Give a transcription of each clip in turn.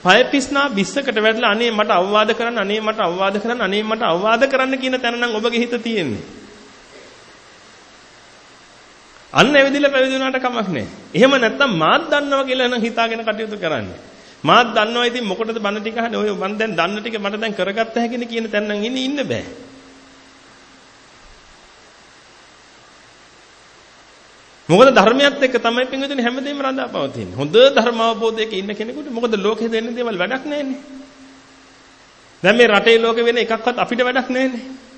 පය පිස්නා විස්සකට වැටලා අනේ මට අවවාද කරන්න, අනේ මට අවවාද කරන්න, අනේ මට අවවාද කරන්න කියන තැන නම් ඔබගේ හිත තියෙන්නේ. අන්න ඇවිදලා පැවිදි වුණාට කමක් නැහැ. එහෙම නැත්නම් මාත් දන්නවා කියලා නම් හිතාගෙන කටයුතු කරන්න. මාත් දන්නවා ඉතින් මොකටද බණ ටික අහන්නේ? ඔය මම දැන් දන්න ටික මට දැන් කරගත්ත හැකිනේ කියන තැන නම් ඉන්න බෑ. මොකද ධර්මයත් එක්ක තමයි පින්විතනේ හැමදේම රඳා පවතින්නේ. හොඳ ධර්ම අවබෝධයක ඉන්න කෙනෙකුට මොකද ලෝකේ දෙන්නේ දේවල් වැඩක් නැන්නේ. දැන් මේ රටේ ලෝකෙ වෙන එකක්වත් අපිට වැඩක් නැන්නේ.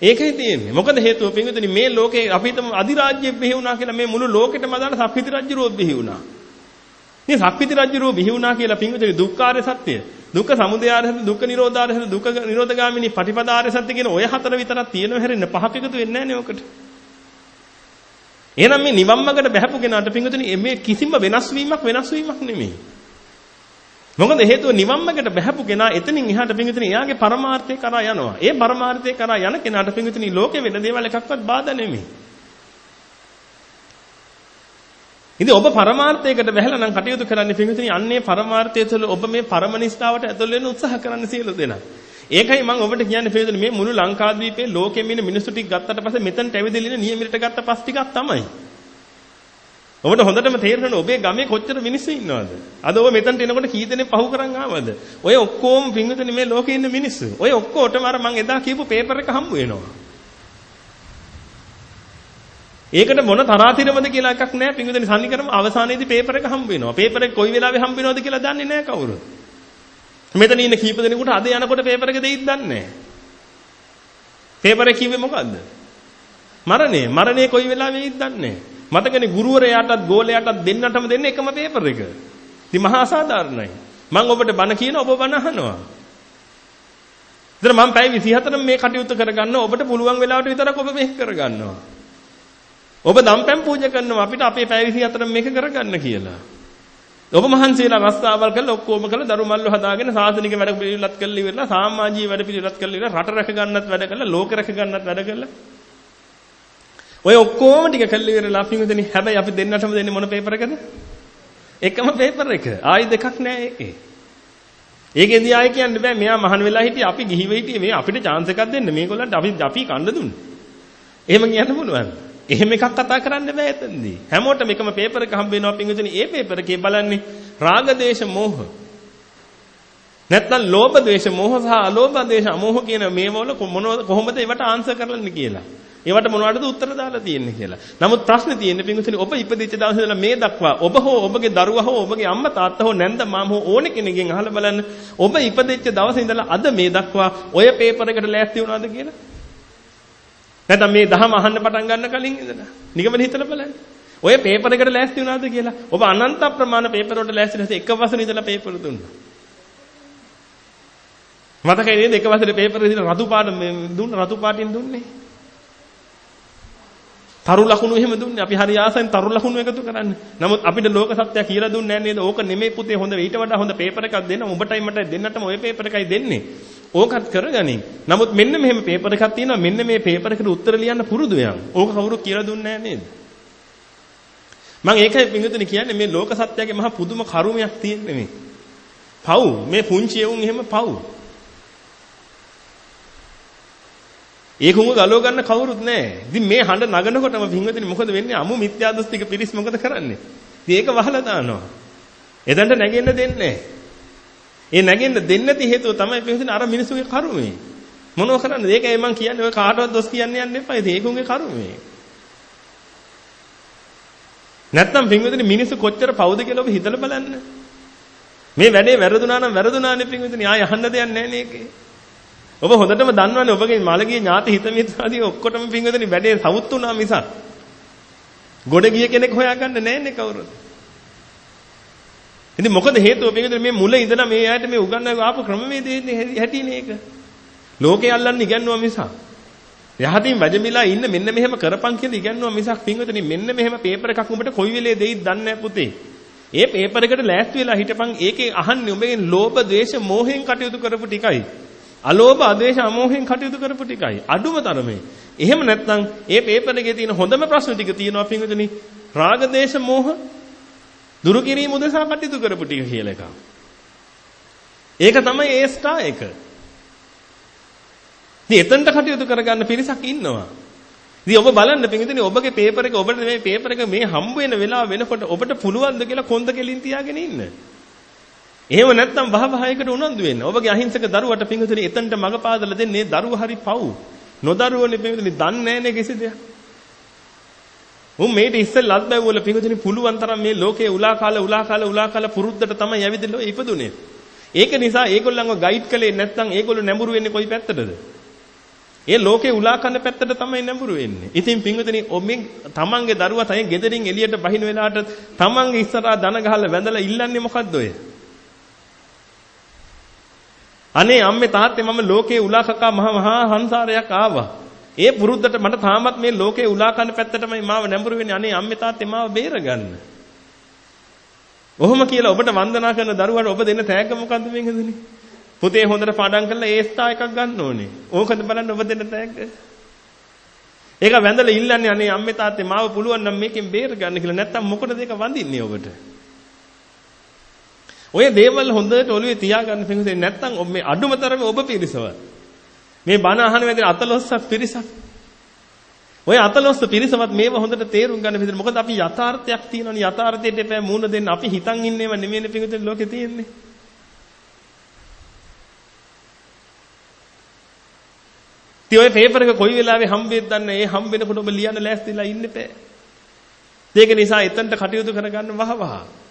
ඒකයි තියෙන්නේ. මොකද හේතුව පින්විතනේ මේ ලෝකේ අපිටම අධිරාජ්‍ය බිහි වුණා කියලා මේ මුළු ලෝකෙටම අදාළ සක්විති රජුරෝ බිහි වුණා. මේ සක්විති රජුරෝ බිහි වුණා කියලා පින්විතනේ දුක්ඛාරය සත්‍ය, දුක්ඛ සමුදයාරය සත්‍ය, දුක්ඛ නිරෝධාරය සත්‍ය, දුක්ඛ නිරෝධගාමිනී පටිපදාරය සත්‍ය කියන ඔය හතර විතරක් තියෙනව හැරෙන්න පහක් එකතු වෙන්නේ නැහැ නේ ඔකට. එහෙනම් මේ නිවන් මාර්ගට බහැපු කෙනාට පින්විතනේ මේ කිසිම වෙනස් වීමක් නෙමෙයි. මොකද හේතුව නිවන් මාර්ගට බහැපු කෙනා එතනින් එහාට පින්විතනේ එයාගේ පරමාර්ථය කරා යනවා. ඒ පරමාර්ථය කරා යන කෙනාට පින්විතනේ ලෝකේ වෙන දේවල් එකක්වත් බාධා නෙමෙයි. ඉතින් ඔබ පරමාර්ථයකට බැහැලා නම් කටයුතු කරන්නේ පින්විතනේ අන්නේ පරමාර්ථය තුළ ඔබ මේ පරම නිස්තාවට ඇතුල් වෙන්න උත්සාහ කරන්න සියලු දෙනා. ඒකයි මම ඔබට කියන්නේ පින්විතනේ මේ මුළු ලංකාද්වීපයේ ලෝකෙම ඉන්න මිනිස්සු ටික ගත්තට පස්සේ මෙතනට ඇවිදලා නියමිතට ගත්ත පස් ටිකක් තමයි. ඔබට හොඳටම තේරෙනවා ඔබේ ගමේ කොච්චර මිනිස්සු ඉන්නවද? අද ඔබ මෙතනට එනකොට කී දෙනෙක් පහු කරන් ආවද? ඔය ඔක්කොම පින්විතනේ මේ ලෝකේ ඉන්න මිනිස්සු. ඔය ඔක්කොටම අර මම එදා කියපු පේපර් එක හම්බ වෙනවා. ඒකට මොන තරාතිරමද කියලා එකක් නැහැ පින්විතනේ සම්නිකරම අවසානයේදී පේපර් එක හම්බ වෙනවා. පේපර් එක කොයි වෙලාවෙ හම්බ වෙනවද කියලා දන්නේ නැහැ කවුරුත්. මෙතන ඉන්න කීප දෙනෙකුට අද යනකොට පේපර් එක දෙයිද දන්නේ නැහැ. පේපර් එක කිව්වේ මොකද්ද? මරණය. මරණය කොයි වෙලාවෙ වෙයිද දන්නේ නැහැ. මතකනේ ගුරුවරයාටත් ගෝලයාටත් දෙන්නටම දෙන්නේ එකම පේපර් එක. ඉතින් මහා අසාධාරණයි. මම ඔබට බණ කියන ඔබ බණ අහනවා. ඉතින් මම පැය 24ම මේ කටයුතු කරගන්න ඔබට පුළුවන් වෙලාවට විතරක් ඔබ මේක කරගන්නවා. ඔබ දම්පැන් පූජා කරනවා අපිට අපේ පැය 24ම මේක කරගන්න කියලා. ඔබ මහන්සියලා රස්තාවල් කරලා ඔක්කොම කරලා දරුමල්ලු හදාගෙන සාසනික වැඩ පිළිවෙලත් කරලා ඉවරලා සමාජීය වැඩ පිළිවෙලත් කරලා ඉවරලා රට රැක ගන්නත් වැඩ කරලා ලෝක රැක ගන්නත් වැඩ කරලා ඔය ඔක්කොම ටික කරලා ඉවරලා පින්විතනේ හැබැයි අපි දෙන්නටම දෙන්නේ මොන පේපර් එකද? එකම පේපර් එක. ආයි දෙකක් නෑ ඒකේ. ඒකෙන්දී ආයි කියන්න බෑ මෙයා මහාන වෙලා හිටියේ අපි ගිහිව හිටියේ මේ අපිට chance එකක් දෙන්න මේගොල්ලන්ට අපි කන්න දුන්නේ. එහෙම කියන්න පුළුවන්. එහෙම එකක් කතා කරන්න බෑ එතනදී. හැමෝටම එකම පේපර් එක හම්බ වෙනවා පින්විතනේ. ඒ පේපර් එකේ බලන්නේ රාග දේශ මොහ. නැත්නම් ලෝභ දේශ මොහ සහ අලෝභ දේශ අමෝහ කියන මේවල කොහොමද ඒවට ආන්සර් කරන්නේ කියලා. ඒවට මොනවටද උත්තර දාලා තියෙන්නේ කියලා. නමුත් ප්‍රශ්නේ තියෙන්නේ පින්විතනේ ඔබ ඉපදිච්ච දවසේ ඉඳලා මේ දක්වා ඔබ හෝ ඔබගේ දරුවා හෝ ඔබගේ අම්මා තාත්තා හෝ නැන්ද මාම හෝ ඕන කෙනෙක්ගෙන් අහලා බලන්න ඔබ ඉපදිච්ච දවසේ ඉඳලා අද මේ දක්වා ඔය පේපර් එකට ලෑස්ති වුණාද කියලා. නැත්නම් මේ දහම අහන්න පටන් ගන්න කලින් ඉඳලා නිගමන හිතලා බලන්න. ඔය පේපර් එකට ලෑස්ති වුණාද කියලා. ඔබ අනන්ත ප්‍රමාණ පේපර් වලට ලෑස්ති නැති එක වසරේ ඉඳලා පේපර් දුන්නා. මතකයි නේද එක වසරේ පේපර් ඉඳලා රතු පාට රතු පාටින් දුන්නේ. තරු ලකුණු එහෙම දුන්නේ. අපි හරි ආසෙන් තරු ලකුණු එකතු කරන්න. නමුත් අපිට ලෝක සත්‍ය කියලා දුන්නේ නැහැ නේද? ඕක නෙමෙයි පුතේ හොඳ ඊට වඩා හොඳ පේපර් එකක් දෙන්න. උඹටයි මටයි දෙන්නටම ওই පේපර් එකයි දෙන්නේ. ඕකත් කරගනින්. නමුත් මෙන්න මෙහෙම පේපර් එකක් තියෙනවා. මෙන්න මේ පේපර් එකට උත්තර ලියන්න පුරුදු වෙනවා. ඕක කවුරු කියලා දුන්නේ නැහැ නේද? මම ඒකයි පින්විතනේ කියන්නේ මේ ලෝක සත්‍යයේ මහා පුදුම කරුමයක් තියෙන්නේ මේ. පව් මේ පුංචි එවුන් එහෙම පව්. ඒකුංග ගලව ගන්න කවුරුත් නැහැ. ඉතින් මේ හඬ නගනකොටම පින්විතනේ මොකද වෙන්නේ? අමු මිත්‍යා දෘෂ්ටික පිරිස් මොකද කරන්නේ? ඉතින් ඒක වහලා දානවා. එතනට නැගෙන්න දෙන්නේ නැහැ. ඒ නැගෙන්න දෙන්නේ නැති හේතුව තමයි පින්විතනේ අර මිනිස්සුගේ කරුමේ. මොනව කරන්නද? ඒකයි මම කියන්නේ ඔය කාටවත් දොස් කියන්න යන්න එපා. ඉතින් ඒකුංගේ කරුමේ. නැත්තම් පින්විතනේ මිනිස්සු කොච්චර පවුද කියලා ඔබ හිතලා බලන්න. මේ වැඩේ වැරදුනා නම් වැරදුනානේ පින්විතනේ ආය අහන්න දෙයක් නැහැ නේ ඒකේ. ඔබ හොඳටම දන්නවනේ ඔබගේ මළගිය ඥාති හිත මිත්‍රාදී ඔක්කොටම පින්විතනේ වැඩේ සවුත් වුණා මිසක් ගොඩ ගිය කෙනෙක් හොයාගන්න නැන්නේ කවුරුත්. ඉතින් මොකද හේතුව පින්විතනේ මේ මුල ඉඳලා මේ ආයත මේ උගන්වන ආපු ක්‍රමවේදයේ හැටිනේ ඒක. ලෝකේ අල්ලන්න ඉගන්නුවා මිසක්. යහතින් වැජමිලා ඉන්න මෙන්න මෙහෙම කරපන් කියලා ඉගන්නුවා මිසක් පින්විතනේ මෙන්න මෙහෙම පේපර් එකක් උඹට කොයි වෙලේ දෙයිද දන්නේ නැහැ පුතේ. ඒ පේපර් එකට ලෑස්ති වෙලා හිටපන් ඒකේ අහන්නේ උඹගෙන් ලෝභ ද්වේෂ මෝහයෙන් කටයුතු කරපු ටිකයි. අලෝභ ආදේශ අමෝහයෙන් කටයුතු කරපු ටිකයි අඩුම තරමේ. එහෙම නැත්නම් ඒ පේපර් එකේ තියෙන හොඳම ප්‍රශ්න ටික තියෙනවා පින්විතනි. රාග දේශ මෝහ දුරු කිරීම උදෙසා කටයුතු කරපු ටික කියලා එකක්. ඒක තමයි ඒ ස්ටාර් එක. ඉතින් එතනට කටයුතු කරගන්න පිරිසක් ඉන්නවා. ඉතින් ඔබ බලන්න පිටින් ඔබගේ පේපර් එක ඔබට මේ පේපර් එක මේ හම්බ වෙන වෙලාව වෙනකොට ඔබට පුළුවන්ද කියලා කොන්ද කෙලින් තියාගෙන ඉන්න. එහෙම නැත්නම් වහ ඒකට උනන්දු වෙන්න. ඔබගේ අහිංසක දරුවට පිටින් එතනට මඟ පාදලා දෙන්නේ දරුවා හරි පව්. නොදරුවනේ පිටින් දන්නේ නැනේ කිසි දෙයක්. මේට ඉස්සෙල්ලත් බැවුවල පිටින් පුළුවන් තරම් මේ ලෝකේ උලා කාලා පුරුද්දට තමයි ඇවිදලා ඉපදුනේ. ඒක නිසා ඒගොල්ලන්ව ගයිඩ් කළේ නැත්නම් ඒගොල්ලෝ නැඹුරු වෙන්නේ කොයි පැත්තටද? ඒ ලෝකේ උලා කන පැත්තට තමයි නැඹුරු වෙන්නේ. ඉතින් පින්විතනි ඔබෙන් තමන්ගේ දරුවා තයෙන් ගෙදරින් එළියට බහින වෙලාවට තමන්ගේ ඉස්සරහා දන ගහලා වැඳලා ඉල්ලන්නේ මොකද්ද ඔය? අනේ අම්මේ තාත්තේ මම ලෝකේ උලා කකා මහා සංසාරයක් ආවා. ඒ පුරුද්දට මට තාමත් මේ ලෝකේ උලා කන පැත්තටමයි මාව නැඹුරු වෙන්නේ. අනේ අම්මේ තාත්තේ මාව බේරගන්න. ඔහොම කියලා ඔබට වන්දනා කරන දරුවාට ඔබ දෙන්න තෑග්ග මොකද්ද මේකදනේ? පුතේ හොඳට පාඩම් කරලා ඒ ස්ථා එකක් ගන්න ඕනේ. ඕකද බලන්න ඔබ දෙන්න තෑග්ග. ඒක වැඳලා ඉල්ලන්නේ අනේ අම්මේ තාත්තේ මාව පුළුවන් නම් මේකෙන් බේර ගන්න කියලා. නැත්තම් මොකටද ඒක වඳින්නේ ඔබට? ඔය දේවල් හොඳට ඔළුවේ තියාගන්න පිටුසේ නැත්තම් මේ අඩුමතරමේ ඔබ පිරිසවත්. මේ බණ අහන වෙලේ අතලොස්සක් පිරිසක්. ඔය අතලොස්ස පිරිසවත් මේව හොඳට තේරුම් ගන්න විදිහට මොකද අපි යථාර්ථයක් තියෙනවනේ යථාර්ථයට එපෑ මූණ දෙන්න අපි හිතන් ඉන්නේව නෙමෙයිනේ පිටුසේ ලෝකේ තියෙන්නේ. ඉතින් ඔය පේපර් එක කොයි වෙලාවෙ හම්බෙද්ද දන්නේ ඒ හම්බ වෙනකොට ඔබ ලියන්න ලෑස්තිලා ඉන්න එපා. ඒක නිසා එතනට කටයුතු කරගන්න වහවහ.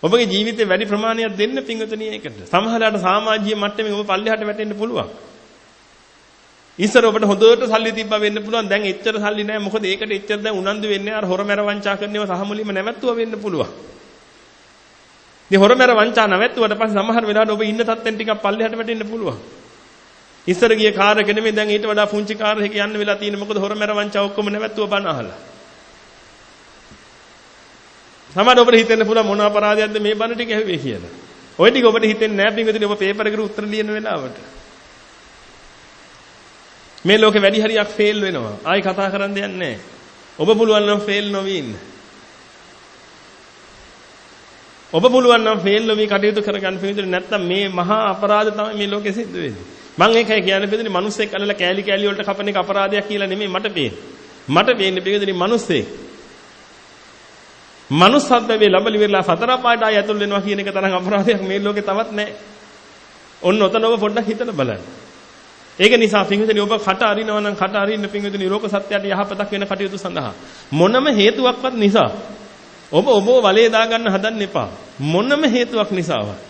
ඔබගේ ජීවිතේ වැඩි ප්‍රමාණයක් දෙන්න පිංගුතුණිය ඒකට. සමහරවිට සමාජීය මට්ටමින් ඔබ පල්ලෙහාට වැටෙන්න පුළුවන්. ඉස්සර ඔබට හොඳට සල්ලි තිබ්බා වෙන්න පුළුවන්. දැන් එච්චර සල්ලි නැහැ. මොකද ඒකට එච්චර දැන් උනන්දු වෙන්නේ අර හොරමැර වංචා කරනේව සහ මුලින්ම නැවැත්තුවා වෙන්න පුළුවන්. ඉතින් හොරමැර වංචා නැවැත්තුවට පස්සේ සමහර වෙලාවට ඔබ ඉන්න තත්ත්වෙන් ටිකක් පල්ලෙහාට වැටෙන්න පුළුවන්. ඉස්සර ගිය කාර් එක නෙමෙයි දැන් ඊට වඩා පුංචි කාර් එකක යන්න වෙලා තියෙන්නේ. මොකද හොරමැර වංචා ඔක්කොම නැවැත්තුවා බණ අහලා. සමහර ඔබට හිතෙන්න පුළුවන් මොන අපරාධයක්ද මේ බණ ටික ඇහුවේ කියලා. ওই ටික ඔබට හිතෙන්නේ නැහැ පින්විතනේ ඔබ පේපර් එකට උත්තර ලියන වෙලාවට. මේ ලෝකේ වැඩි හරියක් ෆේල් වෙනවා. ආයි කතා කරන්න දෙයක් නැහැ. ඔබ පුළුවන් නම් ෆේල් නොවී ඉන්න. ඔබ පුළුවන් නම් ෆේල් නොවී කටයුතු කරගන්න පින්විතනේ නැත්තම් මේ මහා අපරාධ තමයි මේ ලෝකේ සිද්ධ වෙන්නේ. මම ඒකයි කියන්නේ පින්විතනේ මිනිස්සෙක් අල්ලලා කෑලි කෑලි වලට කපන එක අපරාධයක් කියලා නෙමෙයි මට පේන්නේ. මට පේන්නේ පින්විතනේ මිනිස්සෙක් මනුස්සත්වයේ ලැබලි වෙලා සතර පාට ආය ඇතුල් වෙනවා කියන එක තරම් අපරාධයක් මේ ලෝකේ තවත් නැහැ. ඔන්න ඔතන ඔබ පොඩ්ඩක් හිතලා බලන්න. ඒක නිසා පින්විතනි ඔබ කට අරිනවා නම් කට අරින්න පින්විතනි ලෝක සත්‍යයට යහපතක් වෙන කටයුතු සඳහා මොනම හේතුවක්වත් නිසා ඔබ වලේ දා ගන්න හදන්න එපා. මොනම හේතුවක් නිසාවත්.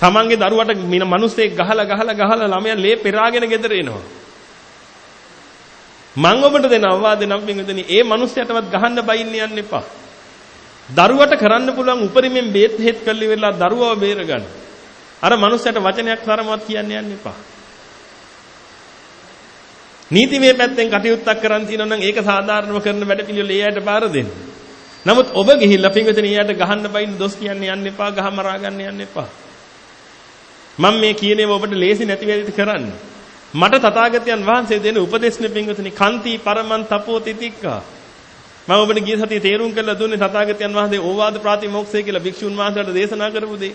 තමන්ගේ දරුවට මිනිස්සෙක් ගහලා ළමයා ලේ පෙරාගෙන ගෙදර එනවා. මම ඔබට දෙන අවවාද නම් පින්විතනි ඒ මිනිස්සයටවත් ගහන්න බයින්න යන්න එපා. දරුවට කරන්න පුළුවන් උපරිමයෙන් බේත් හේත් කළි වෙලා දරුවව බේර ගන්න. අර මිනිස්සයට වචනයක් තරමවත් කියන්න යන්න එපා. නීතිමය පැත්තෙන් කටයුත්තක් කරන් තියෙනවා නම් ඒක සාධාරණව කරන වැඩපිළිවෙල ඒ අයට බාර දෙන්න. නමුත් ඔබ ගිහිල්ලා පින්විතනි එයාට ගහන්න බයින්න දොස් කියන්න යන්න එපා, ගහ මරා ගන්න යන්න එපා. මම මේ කියන ඒවා ඔබට ලේසි නැති වෙලෙත් කරන්න. මට තථාගතයන් වහන්සේ දෙන උපදේශනේ පින්විතනි කන්ති පරමන් තපෝ තිතික්කා. මම ඔබට ගිය සතියේ තේරුම් කරලා දුන්නේ තථාගතයන් වහන්සේ ඕවාද ප්‍රාතිමෝක්ෂය කියලා භික්ෂුන් වහන්සේලාට දේශනා කරපු දේ.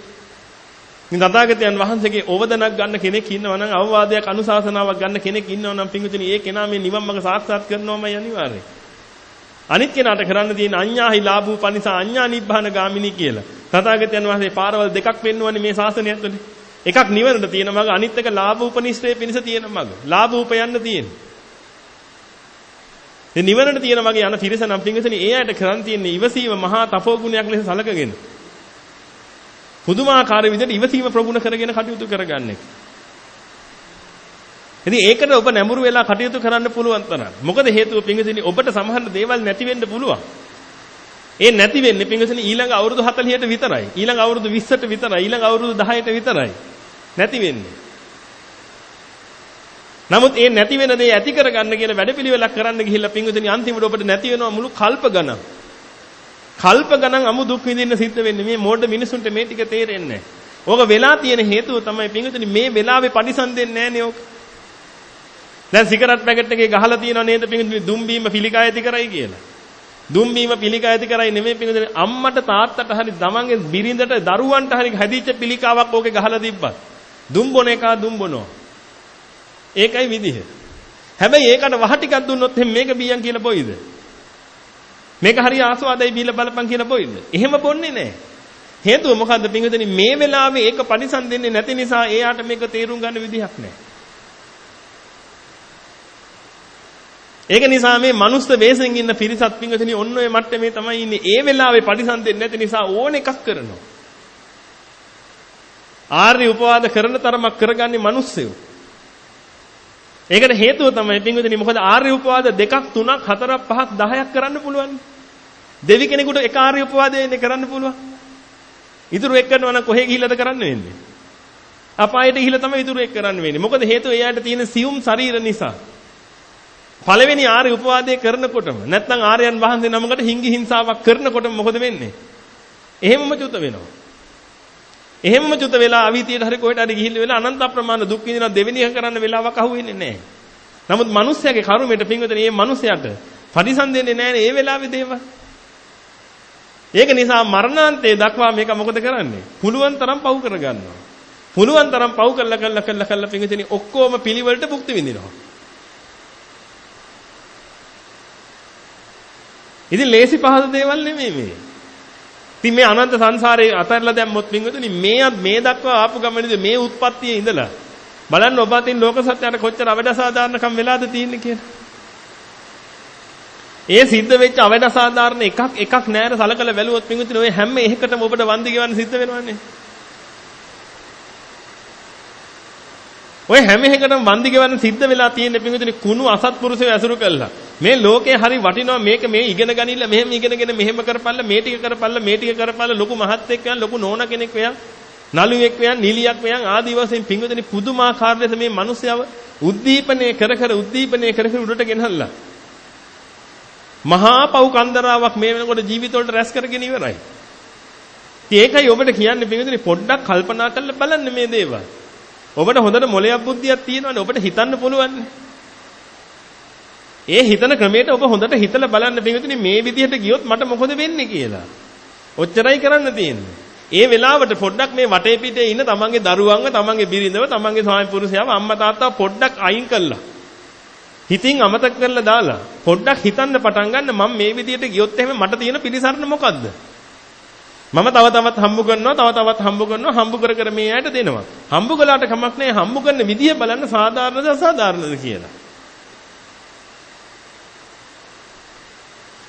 ඉතින් තථාගතයන් වහන්සේගේ ඕවදනක් ගන්න කෙනෙක් ඉන්නවා නම් අවවාදයක් අනුශාසනාවක් ගන්න කෙනෙක් ඉන්නවා නම් පින්විතනි ඒ කෙනා මේ නිවන් මඟ සාක්ෂාත් කරනවමයි අනිවාර්යයි. අනිත් කෙනාට කරන්න තියෙන අඤ්ඤාහි ලාභූ පනිසා අඤ්ඤා නිබ්බාන ගාමිනී කියලා. තථාගතයන් වහන්සේ පාරවල් දෙකක් පෙන්වන්නේ මේ ශාසනය ඇතුලේ. එකක් නිවනට තියෙන මඟ අනිත් එක ලාභ උපනිශ්‍රේ පිණිස තියෙන මඟ. ලාභ උපයන්න තියෙන. මේ නිවනට තියෙන මඟ යන පිරිස නම් පින්විතනි ඒ අයට කරන් තියෙන්නේ ඉවසීම මහා තපෝ ගුණයක් ලෙස සැලකගෙන. පුදුමාකාර විදිහට ඉවසීම ප්‍රගුණ කරගෙන කටයුතු කරගන්න එක. ඉතින් ඒකට ඔබ නැඹුරු වෙලා කටයුතු කරන්න පුළුවන් තරම්. මොකද හේතුව පින්විතනි ඔබට සමහර දේවල් නැති වෙන්න පුළුවන්. ඒ නැති වෙන්නේ පින්විතනි ඊළඟ අවුරුදු 40ට විතරයි. ඊළඟ අවුරුදු 20ට විතරයි. ඊළඟ අවුරුදු 10ට විතරයි. නැති වෙන්නේ. නමුත් ඒ නැති වෙන දේ ඇති කරගන්න කියන වැඩපිළිවෙලක් කරන්න ගිහිල්ලා පින්විතනි අන්තිමට ඔබට නැති වෙනවා මුළු කල්ප ගණන්. කල්ප ගණන් අමු දුක් විඳින්න සිද්ධ වෙන්නේ මේ මෝඩ මිනිසුන්ට මේ ටික තේරෙන්නේ නැහැ. ඕක වෙලා තියෙන හේතුව තමයි පින්විතනි මේ වෙලාවේ පරිසම් දෙන්නේ නැහනේ ඕක. දැන් සිගරට් පැකට් එකේ ගහලා තියෙනව නේද පින්විතනි දුම් බීම පිළිකාය ඇති කරයි කියලා. දුම් බීම පිළිකා ඇති කරයි නෙමෙයි පින්වතුනි අම්මට තාත්තට හරි තමන්ගේ බිරිඳට දරුවන්ට හරි හැදිච්ච පිළිකාවක් ඕකේ ගහලා තිබ්බත් දුම් බොන එක දුම් බොනවා. ඒකයි විදිහ. හැබැයි ඒකට වහ ටිකක් දුන්නොත් මේක බියන් කියලා බොයිද? මේක හරි ආස්වාදයි බීලා බලපන් කියලා බොයිද? එහෙම බොන්නේ නැහැ. හේතුව මොකද්ද පින්වතුනි මේ වෙලාවේ ඒක පරිසම් දෙන්නේ නැති නිසා එයාට මේක තේරුම් ගන්න විදිහක් නැහැ. ඒක නිසා මේ මනුස්ස වේසෙන් ඉන්න පිරිසත් පින්වතුනි ඔන්න ඔය මට්ටමේ තමයි ඉන්නේ. ඒ වෙලාවේ පරිසම් දෙන්නේ නැති නිසා ඕන එකක් කරනවා. ආර්ය උපවාද කරන තරමක් කරගන්නේ මිනිස්සුયો. ඒකට හේතුව තමයි පින්වතුනි මොකද ආර්ය උපවාද 2ක් 3ක් 4ක් 5ක් 10ක් කරන්න පුළුවන්. දෙවි කෙනෙකුට එක ආර්ය උපවාදයනේ කරන්න පුළුවන්. ඉතුරු එක කරනවා නම් කොහෙ ගිහිල්ලාද කරන්න වෙන්නේ? අපායට ගිහිල්ලා තමයි ඉතුරු එක කරන්න වෙන්නේ. මොකද හේතුව එයාට තියෙන සියුම් ශරීර නිසා. පළවෙනි ආර්ය උපවාදයේ කරනකොටම නැත්නම් ආර්යයන් වහන්සේ නමකට හිංගි හිංසාවක් කරනකොටම මොකද වෙන්නේ? එහෙමම චුත වෙනවා. එහෙමම චුත වෙලා අවීතියට හරි කොහෙට හරි ගිහිල්ලා වෙලා අනන්ත අප්‍රමාණ දුක් විඳිනවා දෙවෙනි එක කරන්න වෙලාවක් අහුවෙන්නේ නැහැ. නමුත් මිනිස්යාගේ කර්මයට පින්වතුනි මේ මිනිස්යාට පරිසම් දෙන්නේ නැහැ නේ ඒ වෙලාවේ දේවල්. ඒක නිසා මරණාන්තයේ දක්වා මේක මොකද කරන්නේ? පුළුවන් තරම් පව් කරගන්නවා. පුළුවන් තරම් පව් කළා පින්වතුනි ඔක්කොම පිළිවෙලට භුක්ති විඳිනවා. ඉතින් ලේසි පහසු දේවල් නෙමෙයි මේ. ඉතින් මේ අනන්ත සංසාරේ අතරලා දැම්මොත් පින්වතුනි මේ දක්වා ආපු ගමනේදී මේ උත්පත්තියේ ඉඳලා බලන්න ඔබ අතින් ලෝක සත්‍යයට කොච්චර අවදාසාධාරණකම් වෙලාද තියෙන්නේ කියලා. ඒ සිද්ධ වෙච්ච අවදාසාධාරණ එකක් නෑර සලකලා බැලුවොත් පින්වතුනි ඔය හැම එකකටම ඔබට වන්දි ගෙවන්න සිද්ධ වෙනවන්නේ. ඔය හැම එකකටම වන්දි ගෙවන්න සිද්ධ වෙලා තියෙන පින්වතුනි කුණු අසත්පුරුෂය ඇසුරු කළා. මේ ලෝකේ හරි වටිනවා මේක මේ ඉගෙන ගනින්න මෙහෙම ඉගෙනගෙන මෙහෙම කරපල්ලා මේ ටික කරපල්ලා ලොකු මහත්ෙක් වෙන ලොකු නෝන කෙනෙක් වෙන නළුවෙක් වෙන නිලියක් වෙන ආදී වශයෙන් පින්වතුනි පුදුමාකාර ලෙස මේ මිනිස්යව උද්දීපනය කර උඩට ගෙනහල්ලා මහා පව් කන්දරාවක් මේ වෙනකොට ජීවිතවලට රැස් කරගෙන ඉවරයි. ඉතින් ඒකයි ඔබට කියන්නේ පින්වතුනි පොඩ්ඩක් කල්පනා කරලා බලන්න මේ දේවල්. ඔබට හොඳට මොලයක් බුද්ධියක් තියෙනවනේ ඔබට හිතන්න පුළුවන්. ඒ හිතන ක්‍රමයට ඔබ හොඳට හිතලා බලන්න පින්වතුනි මේ විදිහට ගියොත් මට මොකද වෙන්නේ කියලා. ඔච්චරයි කරන්න තියෙන්නේ. ඒ වෙලාවට පොඩ්ඩක් මේ වටේ පිටේ ඉන්න තමන්ගේ දරුවන්ව, තමන්ගේ බිරිඳව, තමන්ගේ ස්වාමි පුරුෂයාව, අම්මා තාත්තාව පොඩ්ඩක් අයින් කළා. හිතින් අමතක කරලා දාලා පොඩ්ඩක් හිතන්න පටන් ගන්න මම මේ විදිහට ගියොත් එහෙම මට තියෙන පිළිසරණ මොකද්ද? මම තව තවත් හම්බ කරනවා හම්බ කර මේ ඇයට දෙනවා. හම්බ කළාට කමක් නැහැ හම්බ කරන විදිය බලන්න සාධාරණද අසාධාරණද කියලා.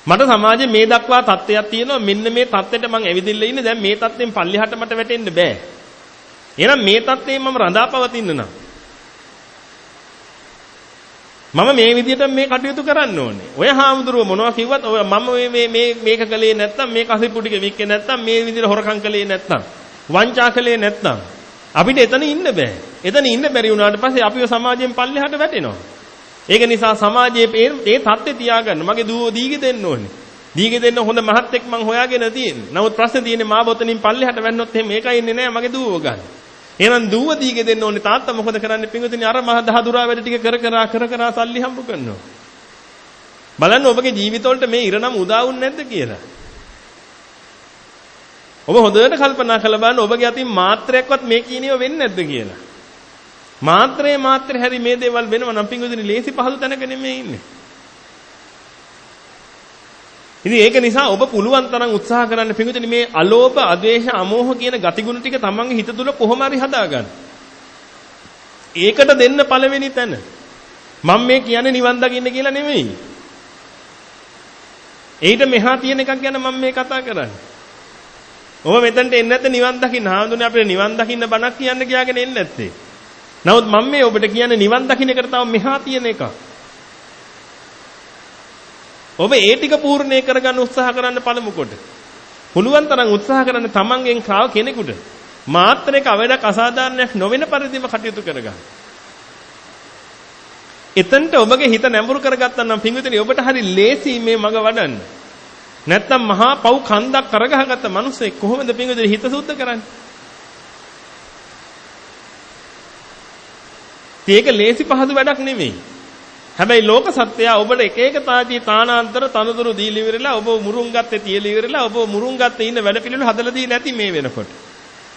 මට සමාජයේ මේ දක්වා තත්ත්වයක් තියෙනවා මෙන්න මේ තත්ත්වෙට මම ඇවිදින්න ඉන්නේ දැන් මේ තත්ත්වෙන් පල්ලෙහාට මට වැටෙන්න බෑ. එහෙනම් මේ තත්ත්වයෙන් මම රඳාපවතින්න නම් මම මේ විදිහට මේ කටයුතු කරන්න ඕනේ. ඔය හාමුදුරුව මොනවා කිව්වත් ඔය මම මේක කළේ නැත්තම් මේ කසිප්පු ටික වික්කේ නැත්තම් මේ විදිහට හොරකම් කළේ නැත්තම් වංචා කළේ නැත්තම් අපිට එතන ඉන්න බෑ. එතන ඉන්න බැරි වුණාට පස්සේ අපිව සමාජයෙන් පල්ලෙහාට වැටෙනවා. ඒක නිසා සමාජයේ මේ தත්ත්වය තියාගන්න මගේ දුව දීගෙ දෙන්න ඕනේ. දීගෙ දෙන්න හොඳ මහත්ෙක් මං හොයාගෙන තියෙන්නේ. නමුත් ප්‍රශ්නේ තියෙන්නේ මාව ඔතනින් පල්ලෙහාට වැන්නොත් එහෙම මේකයි ඉන්නේ නෑ මගේ දුවව ගන්න. එහෙනම් දුව දීගෙ දෙන්න ඕනේ තාත්තා මොකද කරන්නේ පින්වතුනි අර මහ දහදුරා වැඩ ටික කර සල්ලි හම්බ කරනවා. බලන්න ඔබගේ ජීවිතවලට මේ ඉරණම උදා වුන්නේ නැද්ද කියලා. ඔබ හොඳට කල්පනා කරලා බලන්න ඔබගේ අතින් මාත්‍රයක්වත් මේ කියනියව වෙන්නේ නැද්ද කියලා. මාත්‍රේ හැරි මේ දේවල් වෙනවා නම් පින්වතුනි ලේසි පහසු තැනක නෙමෙයි ඉන්නේ. ඉතින් ඒක නිසා ඔබ පුළුවන් තරම් උත්සාහ කරන්න පින්වතුනි මේ අලෝභ, අද්වේෂ, අමෝහ කියන ගතිගුණ ටික තමන්ගේ හිත තුළ කොහොම හරි හදාගන්න. ඒකට දෙන්න පළවෙනි තැන. මම මේ කියන්නේ නිවන් දකින්න කියලා නෙමෙයි. ඊට මෙහා තියෙන එකක් ගැන මම මේ කතා කරන්නේ. ඔබ මෙතනට එන්නේ නැත්නම් නිවන් දකින්න. හාමුදුරනේ අපිට නිවන් දකින්න බණක් කියන්න කියාගෙන එන්නේ නැත්තේ. නමුත් මම මේ ඔබට කියන්නේ නිවන් දකින්න එකට තව මෙහා තියෙන එකක්. ඔබ ඒ ටික පූර්ණේ කරගන්න උත්සාහ කරන්න පළමු කොට. පුළුවන් තරම් උත්සාහ කරන්න තමන්ගෙන් කාව කෙනෙකුට මාත්‍රයක අවඩක් අසාධාරණයක් නොවන පරිදිම කටයුතු කරගන්න. එතනට ඔබගේ හිත නැඹුරු කරගත්තා නම් පින්විතනි ඔබට හරි ලේසි මේ මඟ වඩන්න. නැත්තම් මහා පව් කන්දක් කරගහගත්ත මිනිස්සෙක් කොහොමද පින්විතනි හිත සුද්ධ කරන්නේ? ඒක ලේසි පහසු වැඩක් නෙමෙයි. හැබැයි ලෝක සත්‍යය ඔබට එක එක තාජී තානාන්තර තනතුරු දීලා ඉවරලා ඔබ මුරුන් ගත්තේ තියලා ඉවරලා ඔබ මුරුන් ගත්තේ ඉන්න වැඩ පිළිවෙල හදලා දී නැති මේ වෙනකොට.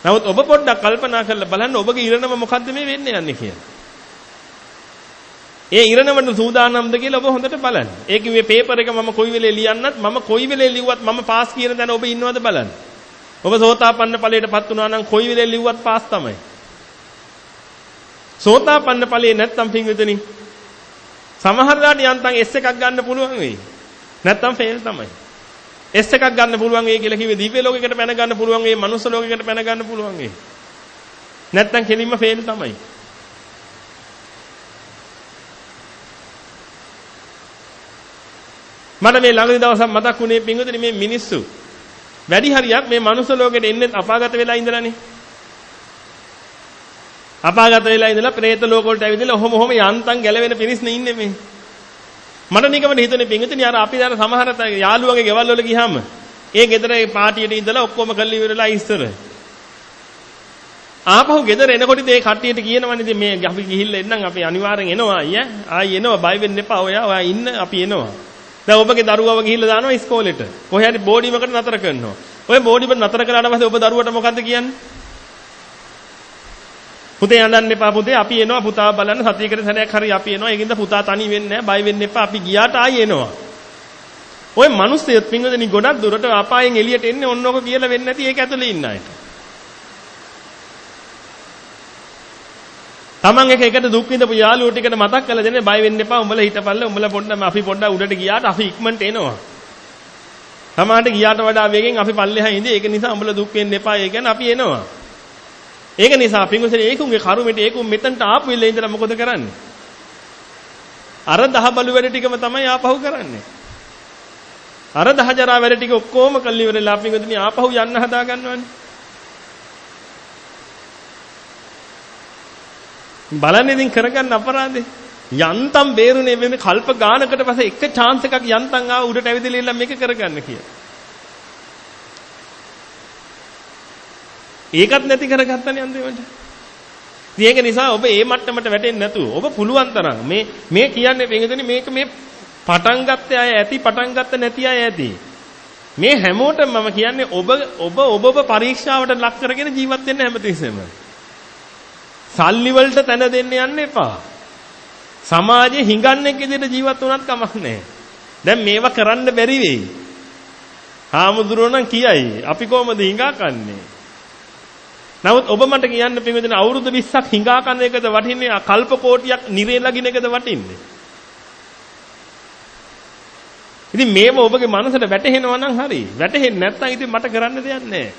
නමුත් ඔබ පොඩ්ඩක් කල්පනා කරලා බලන්න ඔබගේ ඉරණම මොකද්ද මේ වෙන්නේ යන්නේ කියලා. ඒ ඉරණමට සූදානම්ද කියලා ඔබ හොඳට බලන්න. ඒ කිව්වේ පේපර් එක මම කොයි වෙලේ ලියන්නත් මම කොයි වෙලේ ලිව්වත් මම පාස් කියන දන ඔබ ඉන්නවද බලන්න. ඔබ සෝතාපන්න ඵලයටපත් වුණා නම් කොයි වෙලේ ලිව්වත් පාස් තමයි. සෝතාපන්න ඵලයේ නැත්තම් පින්විතනි සමහරලාට යන්තම් S එකක් ගන්න පුළුවන් වෙයි. නැත්තම් ෆේල් තමයි. S එකක් ගන්න පුළුවන් වෙයි කියලා කිව්වේ දිව්‍ය ලෝකයකට පැන ගන්න පුළුවන් වෙයි, මනුස්ස ලෝකයකට පැන ගන්න පුළුවන් වෙයි. නැත්තම් කෙලින්ම ෆේල් තමයි. මට මේ ළඟදී දවසක් මතක් වුණේ පින්වතුනි මේ මිනිස්සු වැඩි හරියක් මේ මනුස්ස ලෝකෙට එන්නේ අපාගත වෙලා ඉඳලානේ. අපාගත වෙලා ඉඳලා പ്രേත ලෝක වලට ඇවිදලා ඔහොම යන්තම් ගැලවෙන පිරිස්නේ ඉන්නේ මේ. මට නිකමට හිතුනේ පින්වතුනි අර අපි දැන් සමහර යාළුවන්ගේ ගෙවල් වල ගියාම ඒ ගෙදර ඒ පාටියට ඉඳලා ඔක්කොම කල්ලි ඉවරලා ඉස්සර. ආපහු ගෙදර එනකොට ඒ කට්ටියට කියනවනේ ඉතින් මේ අපි ගිහිල්ලා එන්නම් අපි අනිවාර්යෙන් එනවා අයියා. ආයි එනවා බය වෙන්න එපා ඔයා ඉන්න අපි එනවා. දැන් ඔබගේ දරුවව ගිහිල්ලා දානවා ඉස්කෝලේට. කොහේ හරි බෝඩිමකට නතර කරනවා. ඔය බෝඩිමකට නතර කරාට පස්සේ ඔබ දරුවට මොකද්ද කියන්නේ? පුතේ යන්න එපා පුතේ අපි එනවා පුතා බලන්න සතියකට සැරයක් හරි අපි එනවා. ඒකින්ද පුතා තනි වෙන්නේ නැහැ. බය වෙන්න එපා. අපි ගියාට ආයි එනවා. ඔය මිනිස්සුත් පින්වදනි ගොඩක් දුරට අපායෙන් එළියට එන්නේ ඔන්නෝක කියලා වෙන්නේ නැති ඒක ඇතුලේ ඉන්න අයට. තමන් එකට දුක් විඳපු යාළුවෝ ටිකට මතක් කරලා දෙන්නේ බය වෙන්න එපා උඹලා හිටපල්ල උඹලා පොඩ්ඩක් අපි පොඩ්ඩක් උඩට ගියාට අපි ඉක්මනට එනවා. තමාට ගියාට වඩා වේගෙන් අපි පල්ලෙහා ඉඳී ඒක නිසා උඹලා දුක් වෙන්න එපා ඒ කියන්නේ අපි එනවා. ඒක නිසා පින්වතුනි ඒකුන්ගේ කරුමෙට ඒකුන් මෙතනට ආපු වෙලේ ඉඳලා මොකද කරන්නේ? අර දහ බලු වැඩ ටිකම තමයි ආපහු කරන්නේ. අර දහ ජරා වැඩ ටික ඔක්කොම කල්ලි ඉවරලා පින්වතුනි ආපහු යන්න හදා ගන්නවනේ. බලන්න ඉතින් කරගන්න අපරාධේ. යන්තම් බේරුනේ මේ කල්ප ගානකට පස්සේ එක chance එකක් යන්තම් ආව උඩට ඇවිදලා ඉල්ල මේක කරගන්න කියලා. ඒකත් නැති කරගත්තනේ අන්තිමට. ඒක නිසා ඔබ මේ මට්ටමට වැටෙන්නේ නැතුව ඔබ පුළුවන් තරම් මේ කියන්නේ පින්වතුනි මේක මේ පටන් ගත්තේ අය ඇති පටන් ගත්ත නැති අය ඇති. මේ හැමෝටම මම කියන්නේ ඔබ පරීක්ෂාවට ලක් කරගෙන ජීවත් වෙන්න හැමතිස්සෙම. සල්ලි වලට තැන දෙන්න යන්න එපා. සමාජයේ හිඟන්නෙක් විදිහට ජීවත් වුණත් කමක් නැහැ. දැන් මේවා කරන්න බැරි වෙයි. හාමුදුරුවෝ නම් කියයි අපි කොහොමද හිඟා කන්නේ? නමුත් ඔබ මට කියන්න පින්වදින අවුරුදු 20ක් හිඟා කන එකද වටින්නේ කල්ප කෝටියක් නිරේ ලගින එකද වටින්නේ? ඉතින් මේව ඔබගේ මනසට වැටහෙනවා නම් හරි. වැටහෙන්නේ නැත්නම් ඉතින් මට කරන්න දෙයක් නැහැ.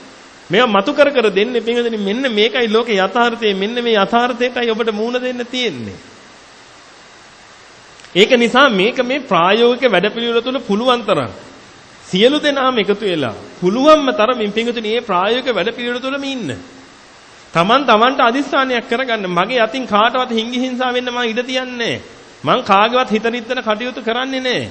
මේවා මතු කර දෙන්නේ පින්වදින මෙන්න මේකයි ලෝකේ යථාර්ථය මෙන්න මේ යථාර්ථයටයි ඔබට මූණ දෙන්න තියෙන්නේ. ඒක නිසා මේක මේ ප්‍රායෝගික වැඩපිළිවෙල තුළ පුළුවන් තරම් සියලු දෙනාම එකතු වෙලා පුළුවන්ම තරමින් පින්වදින මේ ප්‍රායෝගික වැඩපිළිවෙල තුළම ඉන්න. තමන්ට අදිස්ථානයක් කරගන්න මගේ අතින් කාටවත් හිඟි හිංසා වෙන්න මම ඉඩ තියන්නේ නැහැ. මං කාගේවත් හිත නිතර කටයුතු කරන්නේ නැහැ.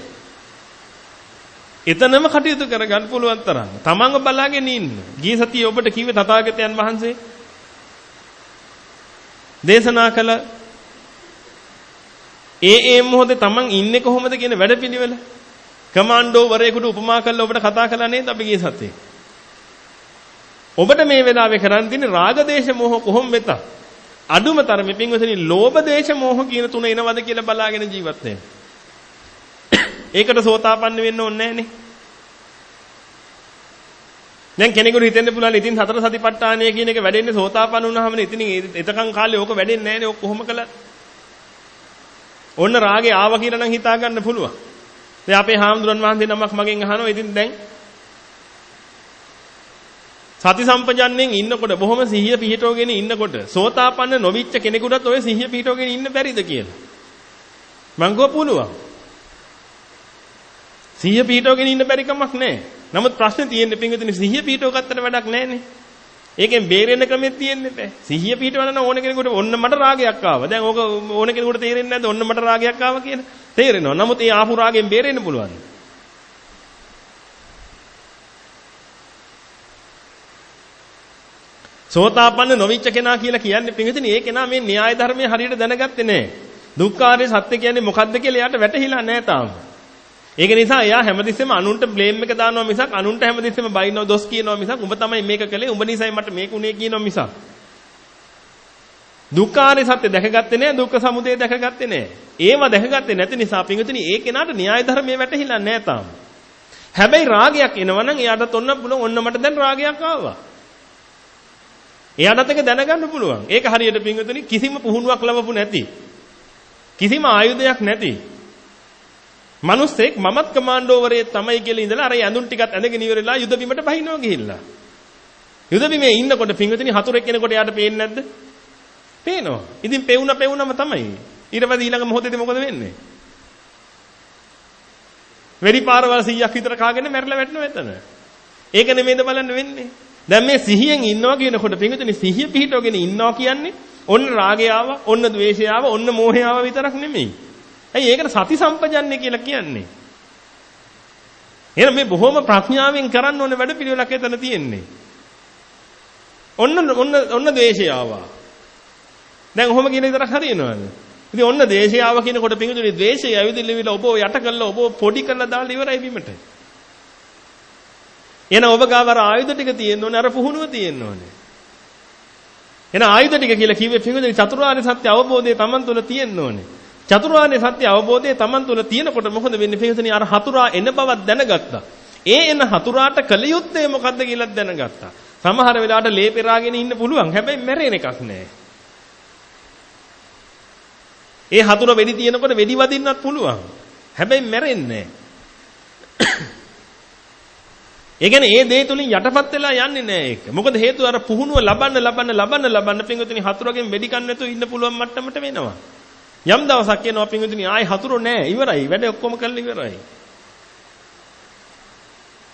එතනම කටයුතු කරගන්න පුළුවන් තරම් තමන්ව බලාගෙන ඉන්න. ගිය සතියේ ඔබට කිව්වේ තථාගතයන් වහන්සේ දේශනා කළ ඒ මොහොතේ තමන් ඉන්නේ කොහොමද කියන වැඩපිළිවෙල කමාන්ඩෝ වරයෙකුට උපමා කරලා ඔබට කතා කළා නේද අපි ගිය සතියේ. ඔබට මේ වෙලාවේ කරන්න තියෙන්නේ රාග දේශ මොහ කොහොම වෙතත් අඩුම තරමේ පින්වතුනි ලෝභ දේශ මොහ කියන තුන එනවද කියලා බලාගෙන ජීවත් වෙන්න. ඒකට සෝතාපන්න වෙන්න ඕනේ නැහනේ. දැන් කෙනෙකුට හිතෙන්න පුළුවන් ඉතින් සතර සතිපට්ඨානය කියන එක වැඩෙන්නේ සෝතාපන්න වුණාමනේ. ඉතින් එතකන් කාලේ ඕක වැඩෙන්නේ නැහනේ. ඕක කොහොම කළා? ඔන්න රාගේ ආවා කියලා නම් හිතා ගන්න පුළුවන්. දැන් අපේ හාමුදුරන් වහන්සේ නමක් මගෙන් අහනවා ඉතින් දැන් සති සම්පජන්ණයෙන් ඉන්නකොට බොහොම සිහිය පිහිටවගෙන ඉන්නකොට සෝතාපන්න නොවිච්ච කෙනෙකුටත් ඔය සිහිය පිහිටවගෙන ඉන්න බැරිද කියලා. මං ගෝ පුළුවන්. සිහිය පිහිටවගෙන ඉන්න බැරි කමක් නැහැ. නමුත් ප්‍රශ්නේ තියෙන්නේ පින්විතනි සිහිය පිහිටව ගත්තට වැඩක් නැහැනේ. ඒකෙන් බේරෙන්න ක්‍රමෙත් තියෙන්නේ නැහැ. සිහිය පිහිටවන්න ඕන කෙනෙකුට ඔන්න මට රාගයක් ආවා. දැන් ඕක ඕන කෙනෙකුට තේරෙන්නේ නැද්ද ඔන්න මට රාගයක් ආවා කියලා? තේරෙනවා. නමුත් ඒ ආපු රාගයෙන් බේරෙන්න පුළුවන්. සෝතාපන්න නොවිච්ච කෙනා කියලා කියන්නේ පින්විතනි ඒ කෙනා මේ න්‍යාය ධර්මයේ හරියට දැනගත්තේ නැහැ. දුක්ඛාරය සත්‍ය කියන්නේ මොකද්ද කියලා එයාට වැටහිලා නැහැ තාම. ඒක නිසා එයා හැමතිස්සෙම අනුන්ට බ්ලේම් එක දානවා මිසක් අනුන්ට හැමතිස්සෙම බයිනවා දොස් කියනවා මිසක් උඹ තමයි මේක කළේ උඹ නිසායි මට මේක උනේ කියනවා මිසක්. දුක්ඛාරය සත්‍ය දැකගත්තේ නැහැ දුක්ඛ සමුදය දැකගත්තේ නැහැ. ඒව දැකගත්තේ නැති නිසා පින්විතනි ඒ කෙනාට න්‍යාය ධර්මයේ වැටහිලා නැහැ තාම. හැබැයි රාගයක් එනවනම් එයාටත් ඔන්න පුළුවන් ඔන්න මට දැන් රාගයක් ආවා. එයාටත් ඒක දැනගන්න පුළුවන්. ඒක හරියට පින්විතනි කිසිම පුහුණුවක් ලැබපු නැති. කිසිම ආයුධයක් නැති. මිනිස්සෙක් මමත් කමාන්ඩෝවරේ තමයි කියලා ඉඳලා අර ඇඳුම් ටිකත් ඇඳගෙන ඉවරලා යුද බිමට බහිනවා ගිහිල්ලා. යුද බිමේ ඉන්නකොට පින්විතනි හතුරෙක් කෙනෙකුට යාට පේන්නේ නැද්ද? පේනවා. ඉතින් පෙවුනම තමයි. ඊට පස්සේ ඊළඟ මොහොතේදී මොකද වෙන්නේ? වෙරි පාරවල් 100ක් විතර කාගෙන මැරිලා වැටෙනවා එතන. ඒක නෙමෙයිද බලන්න වෙන්නේ. දැන් මේ සිහියෙන් ඉන්නවා කියනකොට පින්විතනි සිහිය පිහිටවගෙන ඉන්නවා කියන්නේ ඔන්න රාගය ආවා, ඔන්න ද්වේෂය ආවා, ඔන්න මෝහය ආවා විතරක් නෙමෙයි. ඇයි ඒකට සති සම්පජන්ණය කියලා කියන්නේ? එහෙනම් මේ බොහොම ප්‍රඥාවෙන් කරන්න ඕන වැඩ පිළිවෙලක් එතන තියෙන්නේ. ඔන්න ද්වේෂය ආවා. දැන් ඔහොම කියන විතරක් හරියනවද? ඉතින් ඔන්න ද්වේෂය ආවා කියනකොට පිංගුතුනි ද්වේෂය ඇවිදින්න ඔබ යට කළා ඔබ පොඩි කරලා දාලා ඉවරයි බිමට. එහෙනම් ඔබ ගාව අර ආයුධ ටික තියෙන්න ඕනේ අර පුහුණුව තියෙන්න ඕනේ. එහෙනම් ආයුධ ටික කියලා කිව්වේ පිංගුතුනි චතුරාර්ය සත්‍ය අවබෝධය Taman තුල තියෙන්න ඕනේ. චතුරාර්ය සත්‍ය අවබෝධය Taman තුල තියෙනකොට මොකද වෙන්නේ පිංගුතුනි අර හතුරා එන බවක් දැනගත්තා. ඒ එන හතුරාට කල යුත්තේ මොකද්ද කියලා දැනගත්තා. සමහර වෙලාවට ලේ පෙරාගෙන ඉන්න පුළුවන්. හැබැයි මැරෙන එකක් නෑ. ඒ හතුර වෙඩි තියනකොට වෙඩි වදින්නත් පුළුවන්. හැබැයි මැරෙන්නේ නෑ. ඒ කියන්නේ ඒ දේ තුලින් යටපත් වෙලා යන්නේ නෑ ඒක. මොකද හේතුව අර පුහුණුව ලබන්න පිංගුතුනි හතුරගෙන් වෙඩි කන්න නැතුව ඉන්න පුළුවන් මට්ටමට වෙනවා. යම් දවසක් එනවා පිංගුතුනි ආයි හතුරු නෑ ඉවරයි. වැඩ ඔක්කොම කරලා ඉවරයි.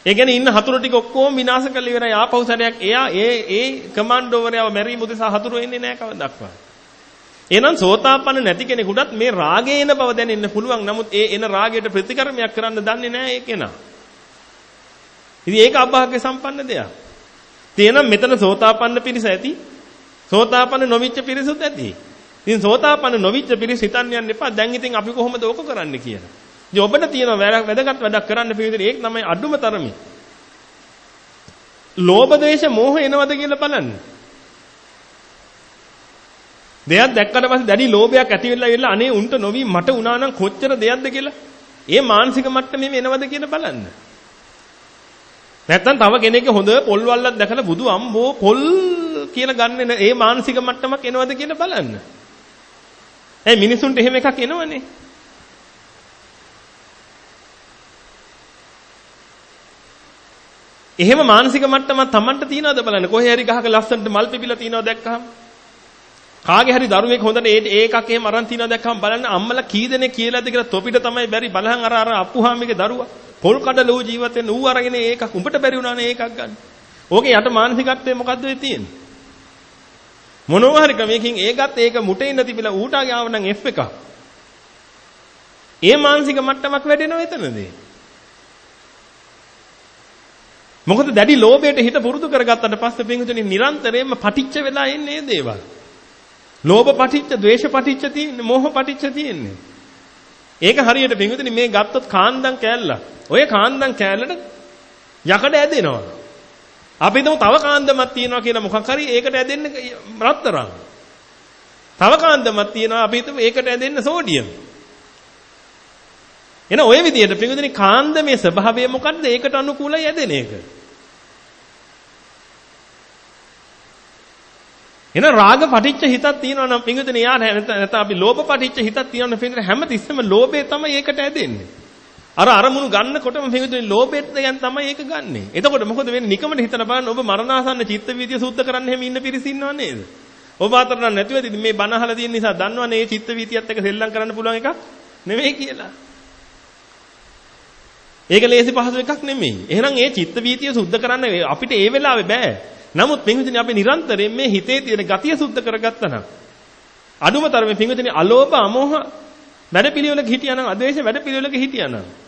ඒ කියන්නේ ඉන්න හතුරු ටික ඔක්කොම විනාශ කරලා ඉවරයි. ආපහු සැරයක් එයා ඒ කමාන්ඩෝවරයව මැරීම උදෙසා හතුරු එන්නේ නෑ කවදාවත්. එහෙනම් සෝතාපන්න නැති කෙනෙකුටත් මේ රාගය එන බව දැනෙන්න පුළුවන්. නමුත් ඒ එන රාගයට ප්‍රතිකර්මයක් කරන්න දන්නේ නැහැ ඒ කෙනා. ඉතින් ඒක අභාග්‍ය සම්පන්න දෙයක්. තේනම් මෙතන සෝතාපන්න පිරිස ඇති. සෝතාපන්න නොවිච්ච පිරිසුත් ඇති. ඉතින් සෝතාපන්න නොවිච්ච පිරිස හිතන්න යන්න එපා. දැන් ඉතින් අපි කොහොමද ඕක කරන්න කියලා. ඉතින් ඔබට තියෙන වැදගත් වැඩක් කරන්න පිළිදෙන ඒක තමයි අඩුම තරමේ. ලෝභ දේශ මෝහ එනවද කියලා බලන්න. දෙයක් දැක්කට පස්සේ දැඩි ලෝභයක් ඇති වෙලා ඉවරලා අනේ උන්ට නොවි මට උනා නම් කොච්චර දෙයක්ද කියලා ඒ මානසික මට්ටමේ එනවද කියලා බලන්න. නැත්තම් තව කෙනෙක්ගේ හොඳ පොල් වල්ලක් දැකලා බුදු අම්බෝ පොල් කියලා ගන්න ඒ මානසික මට්ටමක් එනවද කියලා බලන්න. ඒ මිනිසුන්ට එහෙම එකක් එනවනේ. එහෙම මානසික මට්ටමක් Tamanට තියනවද බලන්න. කොහේ හරි ගහක ලස්සනට මල් පිපිලා තියනවද දැක්කහම කාගේ හරි දරුවෙක් හොඳට ඒකක් එහෙම අරන් තියනවා දැක්කම බලන්න අම්මලා කී දෙනෙක් කියලාද කියලා තොපිට තමයි බැරි බලහන් අර අප්පුහාමිගේ දරුවා පොල් කඩල ඌ ජීවත් වෙන ඌ අරගෙන ඒකක් උඹට බැරි වුණානේ ඒකක් ගන්න. ඕකේ යට මානසිකත්වය මොකද්ද වෙ තියෙන්නේ? මොනවා හරි ක්‍රමයකින් ඒකත් ඒක මුටේ ඉන්න තිබිලා ඌට ආව නම් F එකක්. ඒ මානසික මට්ටමක් වැඩෙනව එතනදී. මොකද දැඩි ලෝභයට හිත පුරුදු කරගත්තට පස්සේ පින්විතනි නිරන්තරයෙන්ම පටිච්ච වෙලා එන්නේ මේ දේවල්. ලෝභ පටිච්ච, ද්වේෂ පටිච්ච තියෙන්නේ, මෝහ පටිච්ච තියෙන්නේ. ඒක හරියට පින්විතනි මේ ගත්තොත් කාන්දම් කෑල්ල. ඔය කාන්දම් කෑල්ලට යකඩ ඇදෙනවා. අපි හිතමු තව කාන්දමක් තියෙනවා කියලා මොකක් හරි ඒකට ඇදෙන්න රත්තරන්. තව කාන්දමක් තියෙනවා අපි හිතමු ඒකට ඇදෙන්න සෝඩියම්. එන ඔය විදිහට පින්විතනි කාන්දමේ ස්වභාවය මොකද්ද? ඒකට අනුකූලයි ඇදෙන එක. එන රාග පටිච්ච හිතක් තියෙනවා නම් පින්විතනි යා නැත්නම් අපි ලෝභ පටිච්ච හිතක් තියෙනවා නම් පින්විතනි හැමතිස්සෙම ලෝභය තමයි ඒකට ඇදෙන්නේ. අර අරමුණු ගන්නකොටම පින්විතනි ලෝභෙත් දැන් තමයි ඒක ගන්නෙ. එතකොට මොකද වෙන්නේ? නිකමට හිතන බලන්න ඔබ මරණාසන්න චිත්ත වීතිය සුද්ධ කරන්න හැම ඉන්න පිරිස ඉන්නව නේද? ඔබ අතර නම් නැතුව ඉතින් මේ බණ අහලා තියෙන නිසා දන්නවනේ මේ චිත්ත වීතියත් එක්ක සෙල්ලම් කරන්න පුළුවන් එකක් නෙමෙයි කියලා. ඒක ලේසි පහසු එකක් නෙමෙයි. එහෙනම් මේ චිත්ත වීතිය සුද්ධ කරන්න අපිට ඒ වෙලාවේ බෑ. නමුත් පින්විතනි අපි නිරන්තරයෙන් මේ හිතේ තියෙන ගතිය සුද්ධ කරගත්තා නම් අඩුම තරමේ පින්විතනි අලෝභ අමෝහ වැඩපිළිවෙලක හිටියා නම් අද්වේෂ වැඩපිළිවෙලක හිටියා නම්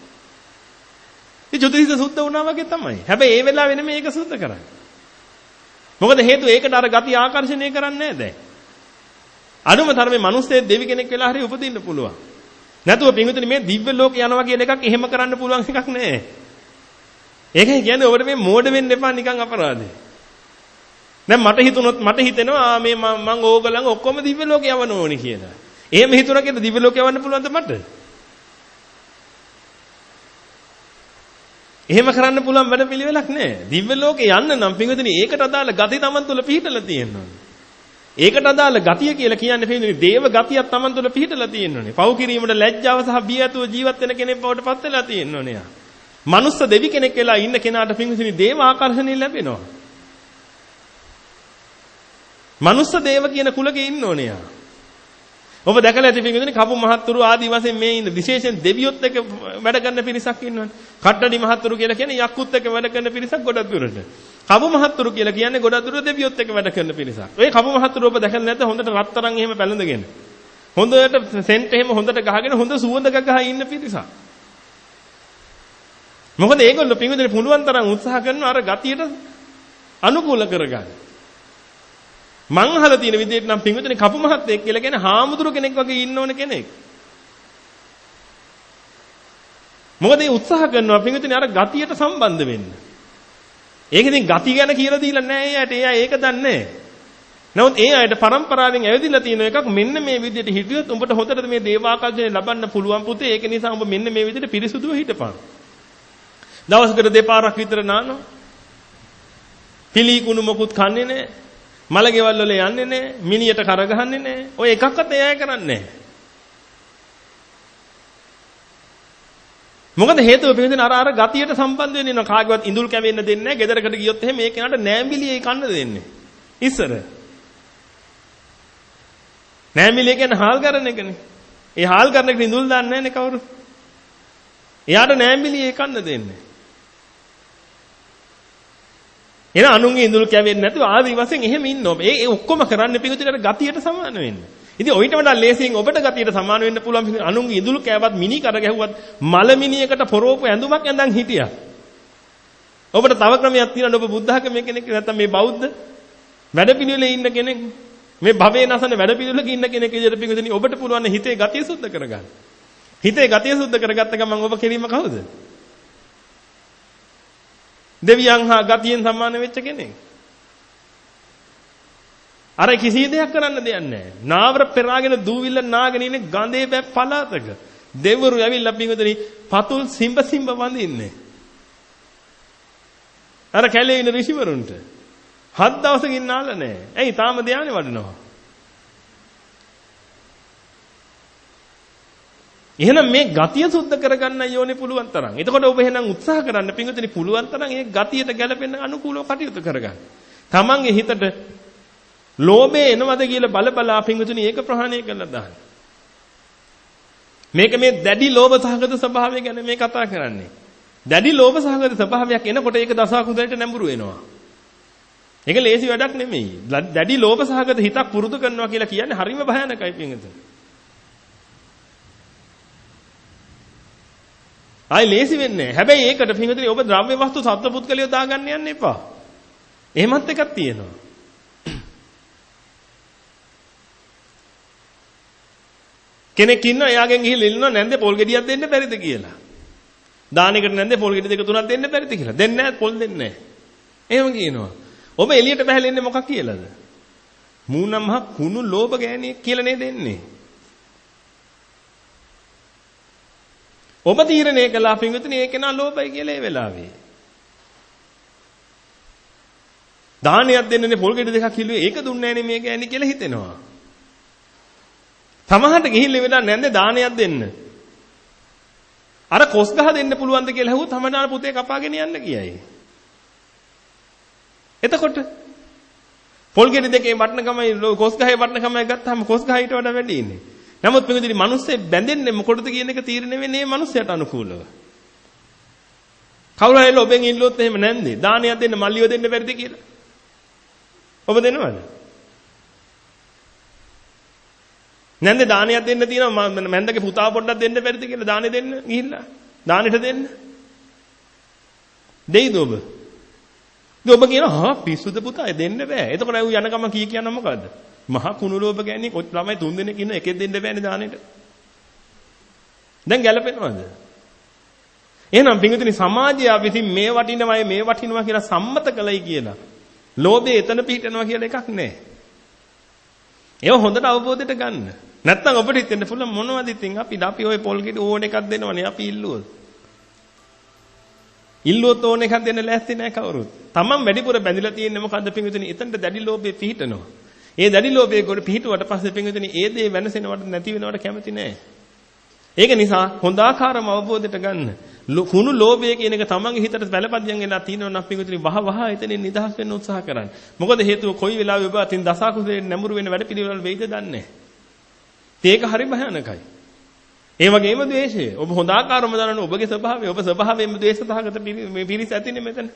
ඒ චුතිහිත සුද්ධ වුණා වගේ තමයි. හැබැයි ඒ වෙලාවේ නෙමෙයි ඒක සුද්ධ කරන්නේ. මොකද හේතුව ඒකට අර ගතිය ආකර්ෂණය කරන්නේ නැහැ දැන්. අනුම තරමේ මිනිස්සේ දෙවි කෙනෙක් වෙලා හරි උපදින්න පුළුවන්. නැතුව පින්විතනි මේ දිව්‍ය ලෝකේ යනවා කියන එකක් එහෙම කරන්න පුළුවන් එකක් නෑ. ඒකයි කියන්නේ ඔබට මේ මෝඩ වෙන්න එපා නිකන් අපරාධේ. දැන් මට හිතෙනවා මේ මම ඕගලන් ඔක්කොම දිව්‍ය ලෝකේ යවන්න ඕනි කියලා. එහෙම හිතුණා කියලා දිව්‍ය ලෝකේ යවන්න පුළුවන්ද මට? එහෙම කරන්න පුළුවන් වැඩ පිළිවෙලක් නෑ. දිව්‍ය ලෝකේ යන්න නම් පින්විතනි ඒකට අදාළ ගති Taman තුල පිහිටලා තියෙනවා. ඒකට අදාළ ගතිය කියලා කියන්නේ පින්විතනි දේව ගතියක් Taman තුල පිහිටලා තියෙනෝනේ. පව් කිරීමට ලැජ්ජාව සහ බිය ඇතුව ජීවත් වෙන කෙනෙක් බවට පත් වෙලා තියෙනෝනේ. මනුස්ස දෙවි කෙනෙක් වෙලා ඉන්න කෙනාට පින්විතනි දේව ආකර්ෂණය ලැබෙනවා. මනුස්ස දේව කියන කුලකේ ඉන්න ඕනේ යා. ඔබ දැකලා ඇති පින්විතනි කපු මහත්තුරු ආදී වශයෙන් මේ ඉන්න විශේෂයෙන් දෙවියොත් එක්ක වැඩ කරන පිරිසක් ඉන්නවනේ. කට්ටඩි මහත්තුරු කියලා කියන්නේ යක්කුත් එක්ක වැඩ කරන පිරිසක් ගොඩක් දුරට. කපු මහත්තුරු කියලා කියන්නේ ගොඩක් දුර දෙවියොත් එක්ක වැඩ කරන පිරිසක්. ඔය කපු මහත්තුරු ඔබ දැකලා නැද්ද හොඳට රත්තරන් එහෙම පැලඳගෙන. හොඳට සෙන්ට් එහෙම හොඳට ගහගෙන හොඳ සුවඳ ගහ ඉන්න පිරිසක්. මොකද ඒගොල්ලෝ පින්විතනි පුළුවන් තරම් උත්සාහ කරනවා අර ගතියට අනුකූල කරගන්න. මං අහලා තියෙන විදිහට නම් පින්විතනි කපු මහත්තයෙක් කියලා කියන්නේ හාමුදුරු කෙනෙක් වගේ ඉන්න ඕන කෙනෙක්. මොකද ඒ උත්සාහ කරනවා පින්විතනි අර ගතියට සම්බන්ධ වෙන්න. ඒක ඉතින් ගති ගැන කියලා දීලා නැහැ එයාට. එයා ඒක දන්නේ නැහැ. නමුත් ඒ අයට පරම්පරාවෙන් ඇවිදලා තියෙන එකක් මෙන්න මේ විදිහට හිටියොත් උඹට හොඳට මේ දේවාකල්පනේ ලබන්න පුළුවන් පුතේ. ඒක නිසා උඹ මෙන්න මේ විදිහට පිරිසුදුව හිටපන්. දවසකට දෙපාරක් විතර නානවා. පිලි කුණු මොකුත් කන්නේ නැහැ. මලගෙවල් වල යන්නේ නැහැ. මිනියට කරගහන්නේ නැහැ. ඔය එකක්වත් එයා කරන්නේ නැහැ. මොකද හේතුව පිළිඳින අර ගතියට සම්බන්ධ වෙන්නේ නෝ කාගේවත් ඉඳුල් කැවෙන්න දෙන්නේ නැහැ. ගෙදරකට ගියොත් එහෙම මේ කෙනාට නෑම්බිලියේ කන්න දෙන්නේ. ඉස්සර. නෑම්බිලිය කියන්නේ හාල් කරන එකනේ. ඒ හාල් කරන එකට ඉඳුල් දාන්නේ නැහැනේ කවුරු. එයාට නෑම්බිලියේ කන්න දෙන්නේ. එන අනුන්ගේ ඉඳුල් කැවෙන්නේ නැතුව ආදි වශයෙන් එහෙම ඉන්නවා. ඒ ඔක්කොම කරන්නේ පිළිතුරට ගතියට සමාන වෙන්න. ඉතින් ඔయిత වඩා ලේසියෙන් ඔබට ගතියට සමාන වෙන්න පුළුවන් අනුන්ගේ ඉඳුල් කෑවත් මිනි කර ගැහුවත් මල මිනියකට පොරෝපු ඇඳුමක් ඇඳන් හිටියා. ඔබට තව ක්‍රමයක් තියෙනවා. ඔබ බුද්ධ ආගමේ කෙනෙක් නැත්නම් මේ බෞද්ධ වැඩපිළිවෙලේ ඉන්න කෙනෙක් මේ භවයේ නැසන වැඩපිළිවෙලක ඉන්න කෙනෙක් විදිහට පිළිගන්නේ ඔබට පුළුවන් හිතේ ගතිය සුද්ධ කරගන්න. හිතේ ගතිය සුද්ධ කරගත්ත ගමන් ඔබ කෙරීම කවුද? දෙවියන් හා ගතියෙන් සම්මාන වෙච්ච කෙනෙක්. අර කිසි දෙයක් කරන්න දෙයක් නැහැ. නාවර පෙරාගෙන දූවිල්ල නාගෙන ඉන්නේ ගඳේ බෑ පළාතක. දෙවරු ඇවිල්ලා පින්වතුනි පතුල් සිඹ වඳින්නේ. අර කැලේ ඉන්න ඍෂිවරුන්ට 7 දවසකින් නාල නැහැ. ඇයි තාම ධානය වඩනවා. එහෙනම් මේ ගතිය සුද්ධ කරගන්න යෝනේ පුළුවන් තරම්. එතකොට ඔබ එහෙනම් උත්සාහ කරන්න පින්වතුනි පුළුවන් තරම් ඒ ගතියට ගැලපෙන්න අනුකූලව කටයුතු කරගන්න. තමන්ගේ හිතට ලෝභය එනවද කියලා බල පින්වතුනි ඒක ප්‍රහාණය කරලා දාන්න. මේක මේ දැඩි ලෝභ සහගත ස්වභාවය ගැන මේ කතා කරන්නේ. දැඩි ලෝභ සහගත ස්වභාවයක් එනකොට ඒක දසකුසලයට නැඹුරු වෙනවා. ඒක ලේසි වැඩක් නෙමෙයි. දැඩි ලෝභ සහගත හිතක් පුරුදු කරනවා කියලා කියන්නේ හරිම භයානකයි පින්වතුනි. ආයි ලේසි වෙන්නේ නැහැ. හැබැයි ඒකට පින්වතුනි ඔබ ද්‍රව්‍ය වස්තු සත්ව පුද්ගලියෝ දාගන්න යන්න එපා. එහෙමත් එකක් තියෙනවා. කෙනෙක් ඉන්නවා එයාගෙන් ගිහිල්ලා ඉල්ලනවා නැන්දේ පොල් ගෙඩියක් දෙන්න බැරිද කියලා. දානෙකට නැන්දේ පොල් ගෙඩි දෙක තුනක් දෙන්න බැරිද කියලා. දෙන්නේ නැහැ පොල් දෙන්නේ නැහැ. එහෙම කියනවා. ඔබ එළියට බහලා ඉන්නේ මොකක් කියලාද? මූණම් මහ කුණු ලෝභ ගෑණියෙක් කියලා නේද එන්නේ. ඔබ තීරණය කළා පින්විතනේ ඒක නා ලෝභයි කියලා ඒ වෙලාවේ. දානයක් දෙන්නනේ පොල් ගෙඩි දෙකක් කිල්ලුවේ ඒක දුන්නේ නැනේ මේ ගෑණි කියලා හිතෙනවා. සමහරට ගිහිල්ලා වෙලා නැන්දේ දානයක් දෙන්න. අර කොස් ගහ දෙන්න පුළුවන්ද කියලා ඇහුවොත් තමනාර පුතේ කපාගෙන යන්න කියයි. එතකොට පොල් ගෙඩි දෙකේ වටනකමයි කොස් ගහේ වටනකමයි ගත්තාම කොස් ගහ ඊට වඩා වැඩි ඉන්නේ. නමුත් පින්විතනි මිනිස්සේ බැඳෙන්නේ මොකටද කියන එක තීරණය වෙන්නේ මේ මිනිස්සයාට අනුකූලව. කවුරු හරි ඔබෙන් ඉල්ලුවොත් එහෙම නැන්දේ දානයක් දෙන්න මල්ලියෝ දෙන්න බැරිද කියලා. ඔබ දෙනවද? නැන්දේ දානයක් දෙන්න තියෙනවා මැන්දගේ පුතා පොඩ්ඩක් දෙන්න බැරිද කියලා දානෙ දෙන්න ගිහිල්ලා දානෙට දෙන්න. දෙයිද ඔබ? ඔබ කියනවා පිස්සුද පුතා දෙන්න බෑ. එතකොට අය යන ගම කී කියනවා මොකද්ද? මහා කුණු ලෝභ ගෑණි කොත් ළමයි 3 දෙනෙක් ඉන්න එකෙක් දෙන්න බෑනේ දානෙට. දැන් ගැලපෙනවද? එහෙනම් පින්විතනි සමාජය විසින් මේ වටිනවා කියලා සම්මත කළයි කියලා. ලෝභය එතන පිහිටනවා කියලා එකක් නැහැ. ඒව හොඳට අවබෝධයට ගන්න. නැත්තම් ඔබට හිතෙන්න පුළුවන් මොනවද ඉතින් අපි ওই පොල් ගෙඩි ඕන එකක් දෙනවනේ අපි ඉල්ලුවොත්. ඉල්ලුවොත් ඕන එකක් දෙන්න ලෑස්ති නැහැ කවුරුත්. Taman වැඩිපුර බැඳිලා තියෙන්නේ මොකද්ද පින්විතනි? එතනට දැඩි ලෝභය පිහිටනවා. ඒ දැඩි ලෝභයේ කොට පිහිටුවට පස්සේ පින්විතනි ඒ දේ වෙනසෙනවට නැති වෙනවට කැමති නැහැ. ඒක නිසා හොඳ ආකාරම අවබෝධයට ගන්න. කුණු ලෝභය කියන එක තමන්ගේ හිතට පළපදියම් වෙලා තියෙනවා නම් පිටුතුනි වහ එතනින් නිදහස් වෙන්න උත්සාහ කරන්න. මොකද හේතුව කොයි වෙලාවෙ ඔබ අතින් දසකුසලෙන් නැඹුරු වෙන වැඩ පිළිවෙල වෙයිද දන්නේ නැහැ. ඒක හරි භයානකයි. ඒ වගේම ද්වේෂය. ඔබ හොඳ ආකාරම දරන ඔබගේ ස්වභාවය ඔබ ස්වභාවයෙන්ම ද්වේෂ සහගත මේ පිරිස ඇතිනේ මෙතන.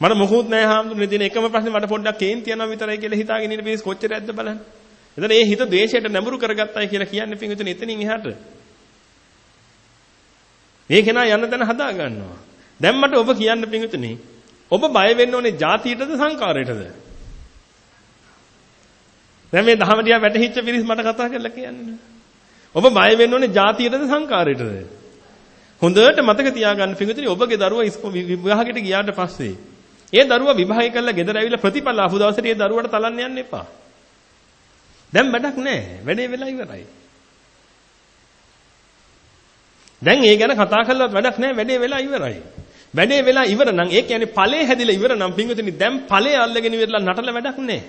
මට මොකුත් නැහැ හාමුදුරනේ දින එකම ප්‍රශ්නේ මට පොඩ්ඩක් කේන්ති යනවා විතරයි කියලා හිතාගෙන ඉන්න පිරිස කොච්චර ඇද්ද බලන්න. එතන ඒ හිත ද්වේෂයට නැඹුරු කරගත්තයි කියලා කියන්නේ පිටුතුනි එතනින් එහාට. මේ කෙනා යන්න තැන හදා ගන්නවා. දැන් මට ඔබ කියන්න පිටුතුනි ඔබ බය වෙන්න ඕනේ ಜಾතියටද සංකාරයටද? දැන් මේ දහම දිහා වැටහිච්ච පිරිස මට කතා කරලා කියන්න. ඔබ බය වෙන්න ඕනේ ಜಾතියටද සංකාරයටද? හොඳට මතක තියාගන්න පිටුතුනි ඔබගේ දරුවා විවාහකට ගියාට පස්සේ ඒ දරුවා විවාහය කරලා ගෙදර ඇවිල්ලා ප්‍රතිඵල ආපු දවසට ඒ දරුවාට තලන්න යන්න එපා. දැන් වැඩක් නැහැ. වැඩේ වෙලා ඉවරයි. දැන් ඒ ගැන කතා කළාත් වැඩක් නැහැ. වැඩේ වෙලා ඉවරයි. වැඩේ වෙලා ඉවර නම් ඒ කියන්නේ ඵලේ හැදිලා ඉවර නම් පින්විතනි දැන් ඵලේ අල්ලගෙන ඉවරලා නටල වැඩක් නැහැ.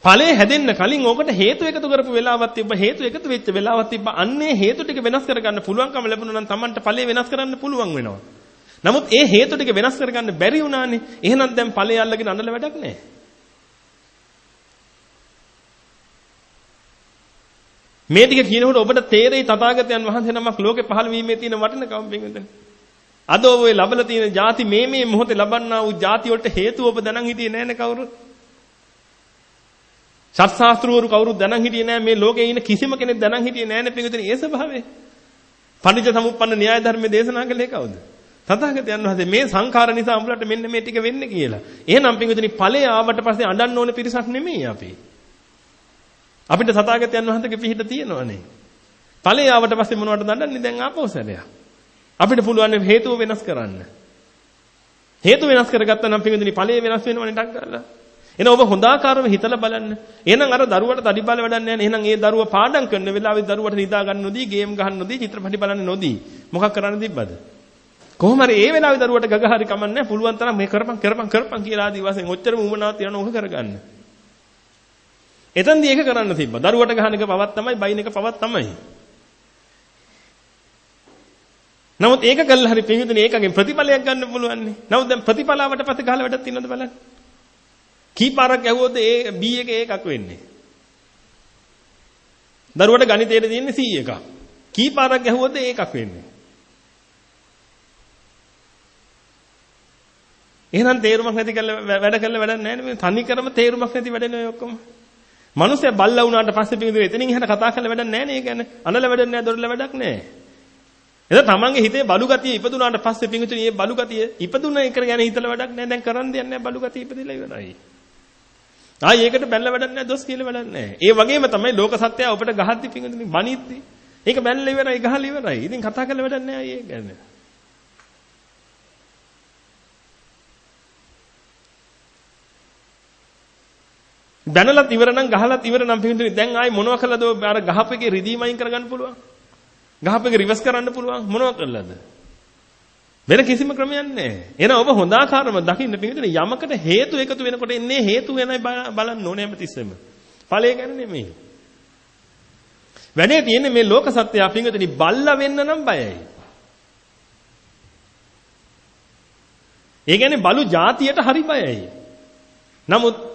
ඵලේ හැදෙන්න කලින් ඕකට හේතු එකතු කරපු වෙලාවක් තිබ්බ හේතු එකතු වෙච්ච වෙලාවක් තිබ්බ අන්නේ හේතු ටික වෙනස් කරගන්න පුළුවන්කම ලැබුණා නම් Tamanට ඵලේ වෙනස් කරන්න පුළුවන් වෙනවා. නමුත් ඒ හේතු ටික වෙනස් කරගන්න බැරි වුණානේ. එහෙනම් දැන් ඵලේ අල්ලගෙන අඬල වැඩක් නැහැ. මේ ටික කියනකොට ඔබට තේරෙයි තථාගතයන් වහන්සේ නමක් ලෝකේ පහළ වීමේ තියෙන වටිනකම පින්විතනේ. අද ඔය ලබලා තියෙන ಜಾති මේ මොහොතේ ලබන්නා වූ ಜಾති වලට හේතුව ඔබ දැනන් හිටියේ නැහැ නේ කවුරුත්. ශාස්ත්‍රවරු කවුරුත් දැනන් හිටියේ නැහැ මේ ලෝකේ ඉන්න කිසිම කෙනෙක් දැනන් හිටියේ නැහැ නේ පින්විතනේ ඒ ස්වභාවය. පටිච්ච සමුප්පන්න න්‍යාය ධර්මයේ දේශනා කළේ කවුද? තථාගතයන් වහන්සේ මේ සංඛාර නිසා උඹලට මෙන්න මේ ටික වෙන්නේ කියලා. එහෙනම් පින්විතනේ ඵලයේ ආවට පස්සේ අඬන්න ඕන පිරිසක් නෙමෙයි අපි. අපිට තථාගතයන් වහන්සේගේ පිහිට තියෙනවනේ. ඵලයේ ආවට පස්සේ මොනවටද දඬන්නේ දැන් ආපෝසරයක්. අපිට පුළුවන් හේතුව වෙනස් කරන්න. හේතු වෙනස් කරගත්තා නම් පින්විතනි ඵලයේ වෙනස් වෙනවනේ ටක් ගාලා. එහෙනම් ඔබ හොඳාකාරව හිතලා බලන්න. එහෙනම් අර දරුවට තඩි බල වැඩක් නැහැ. එහෙනම් ඒ දරුවා පාඩම් කරන වෙලාවෙ දරුවට නිදා ගන්න නොදී, ගේම් ගහන්න නොදී, චිත්‍රපටි බලන්න නොදී මොකක් කරන්න තිබ්බද? කොහොම හරි ඒ වෙලාවෙ දරුවට ගග හරි කමන්නේ පුළුවන් තරම් මේ කරපන් කියලා ආදි වශයෙන් ඔච්චරම උමනාවක් තියනවා ඔක කරගන්න. එතෙන්දී ඒක කරන්න තිබ්බා. දරුවට ගහන එක පවත් තමයි, බයින් එක පවත් තමයි. නමුත් ඒක කළා හරි පින්විතනේ ඒකගෙන් ප්‍රතිඵලයක් ගන්න පුළුවන් නේ. නමුත් දැන් ප්‍රතිඵලාවට පස්සේ ගහලා වැඩක් තියෙනවද බලන්න. කීපාරක් ඇහුවොත් ඒ B එක ඒකක් වෙන්නේ. දරුවට ගණිතයේ තියෙන්නේ C එකක්. කීපාරක් ඇහුවොත් ඒකක් වෙන්නේ. එහෙනම් තේරුමක් නැති වැඩ කළා වැඩක් නැහැ නේ. මේ තනි කරම තේරුමක් නැති වැඩනේ ඔක්කොම. මනුස්සයා බල්ලා වුණාට පස්සේ පිටින් එතනින් එහාට කතා කරලා වැඩක් නැහැ නේ. ඒ කියන්නේ අනල වැඩක් නැහැ, දොරල වැඩක් නැහැ. එතන තමන්ගේ හිතේ බලු ගතිය ඉපදුනාට පස්සේ පිටින් මේ බලු ගතිය ඉපදුන එක ගැන හිතලා වැඩක් නැහැ. දැන් කරන් දෙයක් නැහැ. බලු ගතිය ඉපදිලා ඉවරයි. ආයි ඒකට බැලලා වැඩක් නැහැ, දොස් කියලා වැඩක් නැහැ. ඒ වගේම තමයි ලෝක සත්‍යය ඔබට ගහද්දි පිටින් බනිද්දි. ඒක බැලලා ඉවරයි, ගහලා ඉවරයි. ඉතින් කතා කරලා වැඩක් නැහැ ඒක ගැන. දැනලත් ඉවර නම් ගහලත් ඉවර නම් පිටින් දැන් ආයි මොනව කළද අර ගහපේකේ රිදීම අයින් කරගන්න පුළුවන්. ගහපේක රිවර්ස් කරන්න පුළුවන් මොනව කළාද? වෙන කිසිම ක්‍රමයක් නැහැ. එහෙනම් ඔබ හොඳාකාරව දකින්න පිටින් යමකට හේතු එකතු වෙනකොට එන්නේ හේතු වෙනයි බලන්න ඕනේ හැමතිස්සෙම. ඵලය ගැන නෙමෙයි. වැඩේ තියෙන්නේ මේ ලෝක සත්‍යය පිටින් බල්ලා වෙන්න නම් බයයි. ඒ කියන්නේ බලු જાතියට හරි බයයි. නමුත්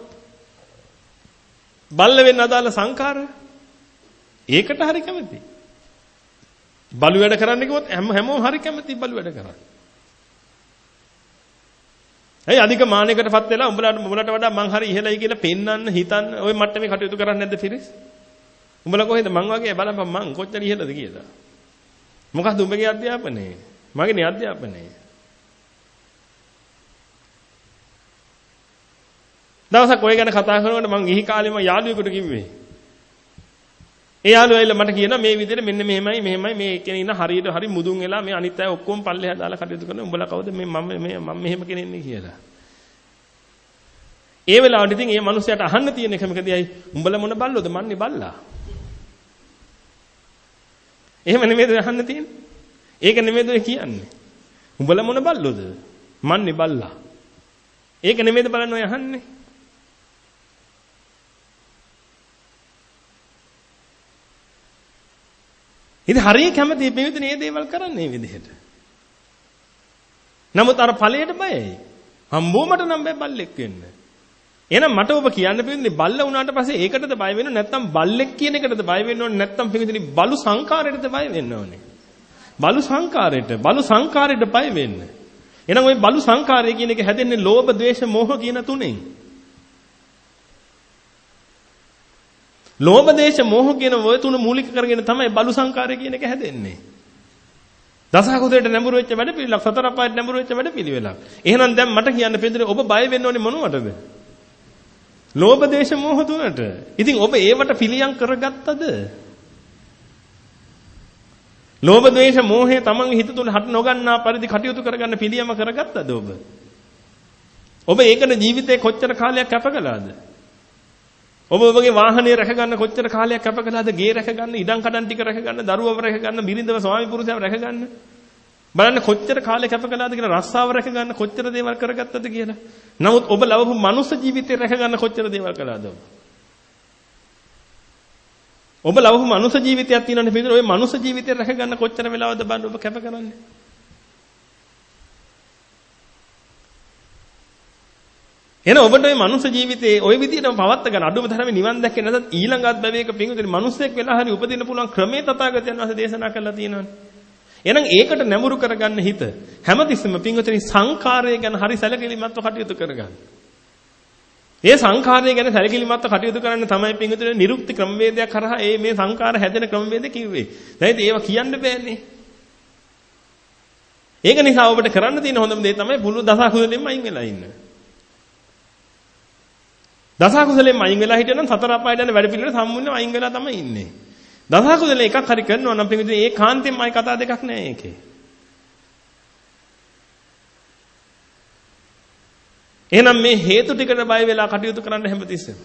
බල්ල වෙන්න අදාළ සංඛාර ඒකට හරි කැමති. බලු වැඩ කරන්න කිව්වොත් හැමෝම හරි කැමති බලු වැඩ කරන්න. ඇයි අධික මානයකටපත් වෙලා උඹලට වඩා මං හරි ඉහළයි කියලා පෙන්වන්න හිතන්න ওই මට්ටමේ කටයුතු කරන්නේ නැද්ද පිරිස්? උඹලා කොහෙද මං වගේ බලපන් මං කොච්චර ඉහළද කියලා. මොකද්ද උඹගේ අධ්‍යාපනය? මගේනේ අධ්‍යාපනය. දවසක් ඔය ගැන කතා කරනකොට මං ගිහි කාලේ මං යාළුවෙකුට කිව්වේ. ඒ යාළුවා ඇවිල්ලා මට කියනවා මේ විදිහට මෙන්න මෙහෙමයි මේ එක්කෙනෙක් ඉන්න හරියට හරි මුදුන් වෙලා මේ අනිත් අය ඔක්කොම පල්ලෙහා දාලා කටයුතු කරනවා. උඹලා කවුද මේ මම මෙහෙම කෙනෙන්නේ කියලා. ඒ වෙලාවට ඉතින් මේ මිනිහයාට අහන්න තියෙන එකමකදීයි උඹලා මොන බල්ලෝද මන්නේ බල්ලා. එහෙම නෙමෙයිද අහන්න තියෙන්නේ. ඒක නෙමෙයිද කියන්නේ. උඹලා මොන බල්ලෝද මන්නේ බල්ලා. ඒක නෙමෙයිද බලන්න ඔය අහන්නේ. ඉතින් හරිය කැමති පිළිවිද මේ දේවල් කරන්නේ මේ විදිහට. නමුත් අර ඵලයට බයයි. හම්බුවමට නම් බෑ බල්ලෙක් වෙන්න. එහෙනම් මට ඔබ කියන්න පිළිවිදනේ බල්ල වුණාට පස්සේ ඒකටද බය වෙන්නේ නැත්නම් බල්ලෙක් කියන එකටද බය වෙන්න ඕනේ නැත්නම් පිළිවිදනේ බලු සංකාරයටද බය වෙන්න ඕනේ. බලු සංකාරයට බය වෙන්න. එහෙනම් ওই බලු සංකාරය කියන එක හැදෙන්නේ ලෝභ, ද්වේෂ, මෝහ කියන තුනෙන්. ලෝභ, දේශ, මෝහ කියන ඔය තුන මූලික කරගෙන තමයි බලු සංකාරය කියන එක හැදෙන්නේ. දස කුසලයට නැඹුරු වෙච්ච වැඩ පිළිලක්, සතර අපායට නැඹුරු වෙච්ච වැඩ පිළිවෙලක්. එහෙනම් දැන් මට කියන්න පිළිදෙන ඔබ බය වෙන්න ඕනේ මොනවටද? ලෝභ, දේශ, මෝහ තුනට. ඉතින් ඔබ ඒවට පිළියම් කරගත්තද? ලෝභ, ද්වේෂ, මෝහය තමන්ගේ හිත තුළ හට නොගන්නා පරිදි කටයුතු කරගන්න පිළියම කරගත්තද ඔබ? ඔබ ඒකන ජීවිතේ කොච්චර කාලයක් කැප කළාද? ඔබ ඔබගේ වාහනේ රැක ගන්න කොච්චර කාලයක් කැප කළාද? ගේ රැක ගන්න, ඉඩම් කඩම් ටික රැක ගන්න, දරුවව රැක ගන්න, බිරිඳව ස්වාමි පුරුෂයව රැක ගන්න. බලන්න කොච්චර කාලයක් කැප කළාද කියලා, රස්සාව රැක ගන්න කොච්චර දේවල් කරගත්තද කියලා. නමුත් ඔබ ලබපු මනුස්ස ජීවිතේ රැක ගන්න කොච්චර දේවල් කළාද ඔබ? ඔබ ලබපු මනුස්ස ජීවිතයක් තියෙනවනේ පිළිදෙන ඔය මනුස්ස ජීවිතේ රැක ගන්න කොච්චර වෙලාවද බලන්න ඔබ කැප කරන්නේ? එහෙනම් ඔබට මේ මනුස්ස ජීවිතේ ওই විදිහටම පවත්ත ගන්න අඩුම තරමේ නිවන් දැක්කේ නැත්නම් ඊළඟත් භවයක පිංගුතුනි මනුස්සයෙක් වෙලා හරි උපදින්න පුළුවන් ක්‍රමේ තථාගතයන් වහන්සේ දේශනා කළා තියෙනවානේ. එහෙනම් ඒකට නැඹුරු කරගන්න හිත හැමතිස්සෙම පිංගුතුනි සංඛාරය ගැන හරි සැලකිලිමත්ව කටයුතු කරගන්න. ඒ සංඛාරය ගැන සැලකිලිමත්ව කටයුතු කරන්න තමයි පිංගුතුනි නිරුක්ති ක්‍රමවේදයක් කරහා මේ සංඛාර හැදෙන ක්‍රමවේද කිව්වේ. දැන් ඒවා කියන්න බෑනේ. ඒක නිසා ඔබට කරන්න තියෙන හොඳම දේ තමයි පුළු දස කුසලෙන්ම අයින් වෙලා ඉන්න. දස කුසලෙන් අයින් වෙලා හිටියනම් සතර අපායට යන වැඩ පිළිවෙල සම්මුතිය අයින් වෙලා තමයි ඉන්නේ. දස කුසලෙන් එකක් හරි කරනවා නම් පිටින් ඒ කාන්තෙන්ම අය කතා දෙකක් නෑ ඒකේ. එහෙනම් මේ හේතු ටිකට බය වෙලා කටයුතු කරන්න හැමතිස්සෙම.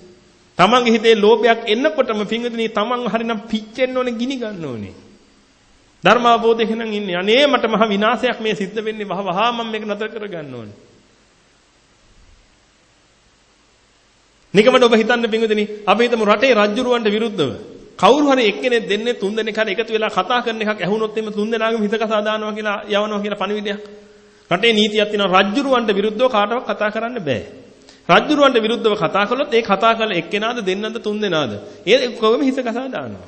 තමන්ගේ හිතේ ලෝභයක් එන්නකොටම පිංගුතුනි තමන් හරිනම් පිච්චෙන්න ඕනේ, ගිනි ගන්න ඕනේ. ධර්ම අවබෝධයෙන් නම් ඉන්නේ. අනේ මට මහ විනාශයක් මේ සිද්ධ වෙන්නේ වහා මම මේක නතර කරගන්න ඕනේ. නිකමඩ ඔබ හිතන්න පිංගුතුනි අපි හිතමු රටේ රජුරවන්ට විරුද්ධව කවුරු හරි එක්කෙනෙක් දෙන්නේ තුන් දෙනෙක් හරි එකතු වෙලා කතා කරන එකක් ඇහුනොත් එimhe තුන් දෙනාගේම හිත කසා දානවා කියලා යවනවා කියලා පණිවිඩයක්. රටේ නීතියක් තියෙනවා රජුරවන්ට විරුද්ධව කාටවත් කතා කරන්න බෑ. රජුරවන්ට විරුද්ධව කතා කළොත් ඒ කතා කරන එක්කෙනාද දෙන්නද තුන් දෙනාද ඒ කොහොම හිත කසා දානවා.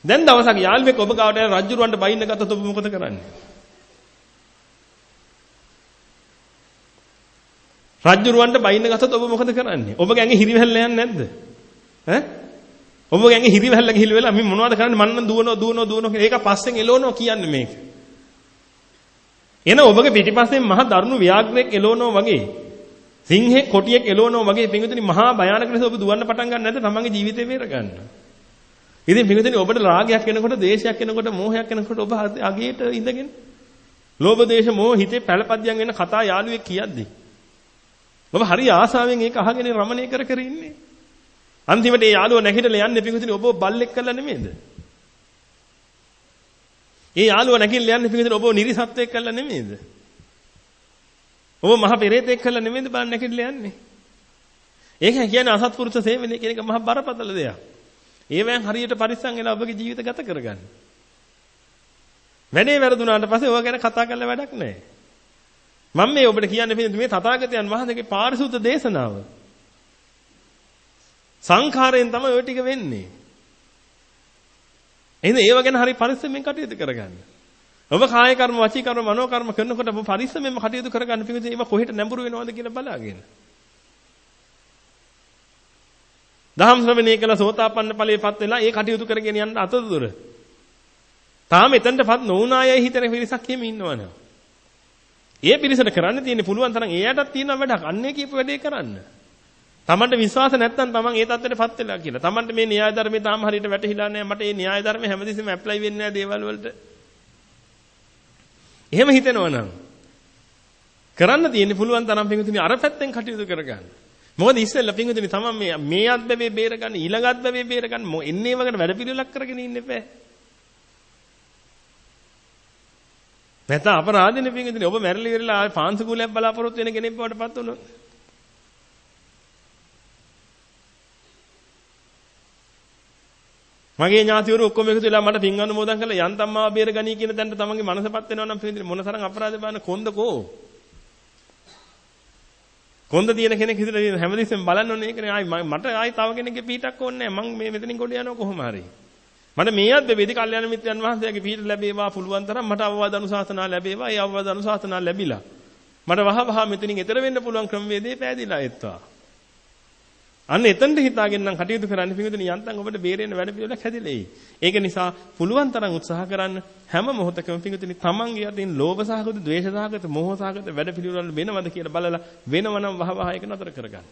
දැන් දවසක් යාළුවෙක් ඔබ ගාවට යන රජුරවන්ට බයින්න ගත්තොත් ඔබ මොකද කරන්නේ? රජුරවන්ට බයින්න ගත්තොත් ඔබ මොකද කරන්නේ? ඔබගේ ඇඟේ හිරිවැල්ල යන්නේ නැද්ද? ඈ? ඔබගේ ඇඟේ හිරිවැල්ල ගිහිල් වෙලා අපි මොනවද කරන්නේ? මන්න දුවනවා කියලා ඒක පස්සෙන් එලවනවා කියන්නේ මේක. එන ඔබගේ පිටිපස්සෙන් මහ දරුණු ව්‍යාග්‍රයක් එලවනවා වගේ. සිංහෙක් කොටියෙක් එලවනවා වගේ පිංගුතුනි මහා භයානක ලෙස ඔබ දුවන්න පටන් ගන්න නැද්ද තමන්ගේ ජීවිතේ බේර ගන්න. ඉතින් පිංගුතුනි ඔබට රාගයක් එනකොට, දේශයක් එනකොට, මෝහයක් එනකොට ඔබ අගේට ඉඳගෙන ලෝභ දේශ මොහ හිතේ පැලපදියම් වෙන කතා යාළුවෙක් කියද්දී ඔබ හරි ආසාවෙන් ඒක අහගෙන රමණය කර කර ඉන්නේ. අන්තිමට ඒ යාළුවා නැගිටලා යන්නේ පිංගුතුනි ඔබ බල්ලෙක් කළා නෙමෙයිද? ඒ යාළුවා නැගිටලා යන්නේ පිංගුතුනි ඔබ නිරිසත්වෙක් කළා නෙමෙයිද? ඔබ මහ පෙරේතෙක් කළා නෙමෙයිද බලන්න නැගිටලා යන්නේ? ඒක කියන්නේ අසත්පුරුෂ සේවනය කියන එක මහ බරපතල දෙයක්. ඒවෙන් හරියට පරිස්සම් වෙලා ඔබගේ ජීවිත ගත කරගන්න. වැඩේ වැරදුනාට පස්සේ ඔය ගැන කතා කරලා වැඩක් නැහැ. මම මේ ඔබට කියන්නේ මේ තථාගතයන් වහන්සේගේ පාරිශුද්ධ දේශනාව. සංඛාරයෙන් තමයි ඔය ටික වෙන්නේ. එහෙනම් ඒව ගැන හරි පරිස්සමෙන් කටයුතු කරගන්න. ඔබ කාය කර්ම, වචී කර්ම, මනෝ කර්ම කරනකොට ඔබ පරිස්සමෙන්ම කටයුතු කරගන්න පිළිතුරු ඒව කොහෙට නැඹුරු වෙනවද කියලා බලාගෙන. දහම් ශ්‍රවණය කළා සෝතාපන්න ඵලයේපත් වෙලා ඒ කටයුතු කරගෙන යන්න අතදුර. තාම එතනටපත් නොවුනායයි හිතන පිරිසක් එහෙම ඉන්නවනේ. ඒ පිරිසට කරන්න තියෙන්නේ පුළුවන් තරම් එයාටත් තියෙන වැඩක්. අන්නේ කියපු වැඩේ කරන්න. තමන්ට විශ්වාස නැත්නම් තමන් ඒ තත්ත්වයටපත් වෙලා කියලා. තමන්ට මේ න්‍යාය ධර්මයේ තාම හරියට වැටහිලා නැහැ. මට මේ න්‍යාය ධර්මයේ හැමදෙස්සෙම ඇප්ලයි වෙන්නේ නැහැ දේවල් වලට. එහෙම හිතෙනවා නම් කරන්න තියෙන්නේ පුළුවන් තරම් පින්විතනි අර පැත්තෙන් කටයුතු කරගන්න. මොකද ඉස්සෙල්ලා පින්විතනි තමන් මේ අත්බැවේ බේරගන්න ඊළඟ අත්බැවේ බේරගන්න එන්නේ වගේ වැඩ පිළිවෙලක් කරගෙන ඉන්න එපා. නැත්නම් අපරාධනේ පින්විතනි ඔබ මැරිලි ඉවරලා ආයේ පාන්සුකූලයක් බලාපොරොත්තු වෙන කෙනෙක් බවට පත් වුණොත් මගේ ඥාතිවරු ඔක්කොම එකතු වෙලා මට පින් අනුමෝදන් කරලා යන්තම් මාව බේරගනී කියන තැනට තමන්ගේ මනසපත් වෙනවා නම් පින්විතනි මොන තරම් අපරාධ බාන කොන්දකෝ කොන්ද තියෙන කෙනෙක් හිතලා හැමදෙස්සෙම බලන්න ඕනේ ඒකනේ ආයි මට ආයි තව කෙනෙක්ගේ පිටක් ඕනේ නැහැ මං මේ මෙතනින් ගොඩ යනවා කොහොම හරි මට මේ අද්දෙවිදි කල්යාණ මිත්‍රයන් වහන්සේගේ පිට ලැබේවා පුළුවන් තරම් මට අවවාද අනුශාසනා ලැබේවා ඒ අවවාද අනුශාසනා ලැබිලා මට වහ මෙතනින් එතර වෙන්න පුළුවන් ක්‍රමවේදේ පෑදිලා එත්වා අන්න එතනට හිතාගෙන නම් කටයුතු කරන්න පිටුදින යන්තම් ඔබට බේරෙන්න වැඩ පිළිවෙලක් හැදිලා ඒක නිසා පුළුවන් තරම් උත්සාහ කරන්න හැම මොහොතකම පිටුදින තමන්ගේ අතින් ලෝභ සහගත ද්වේෂ සහගත මෝහ සහගත වැඩ පිළිවෙල වෙනවද කියලා බලලා වෙනවනම් වහ ඒක නතර කරගන්න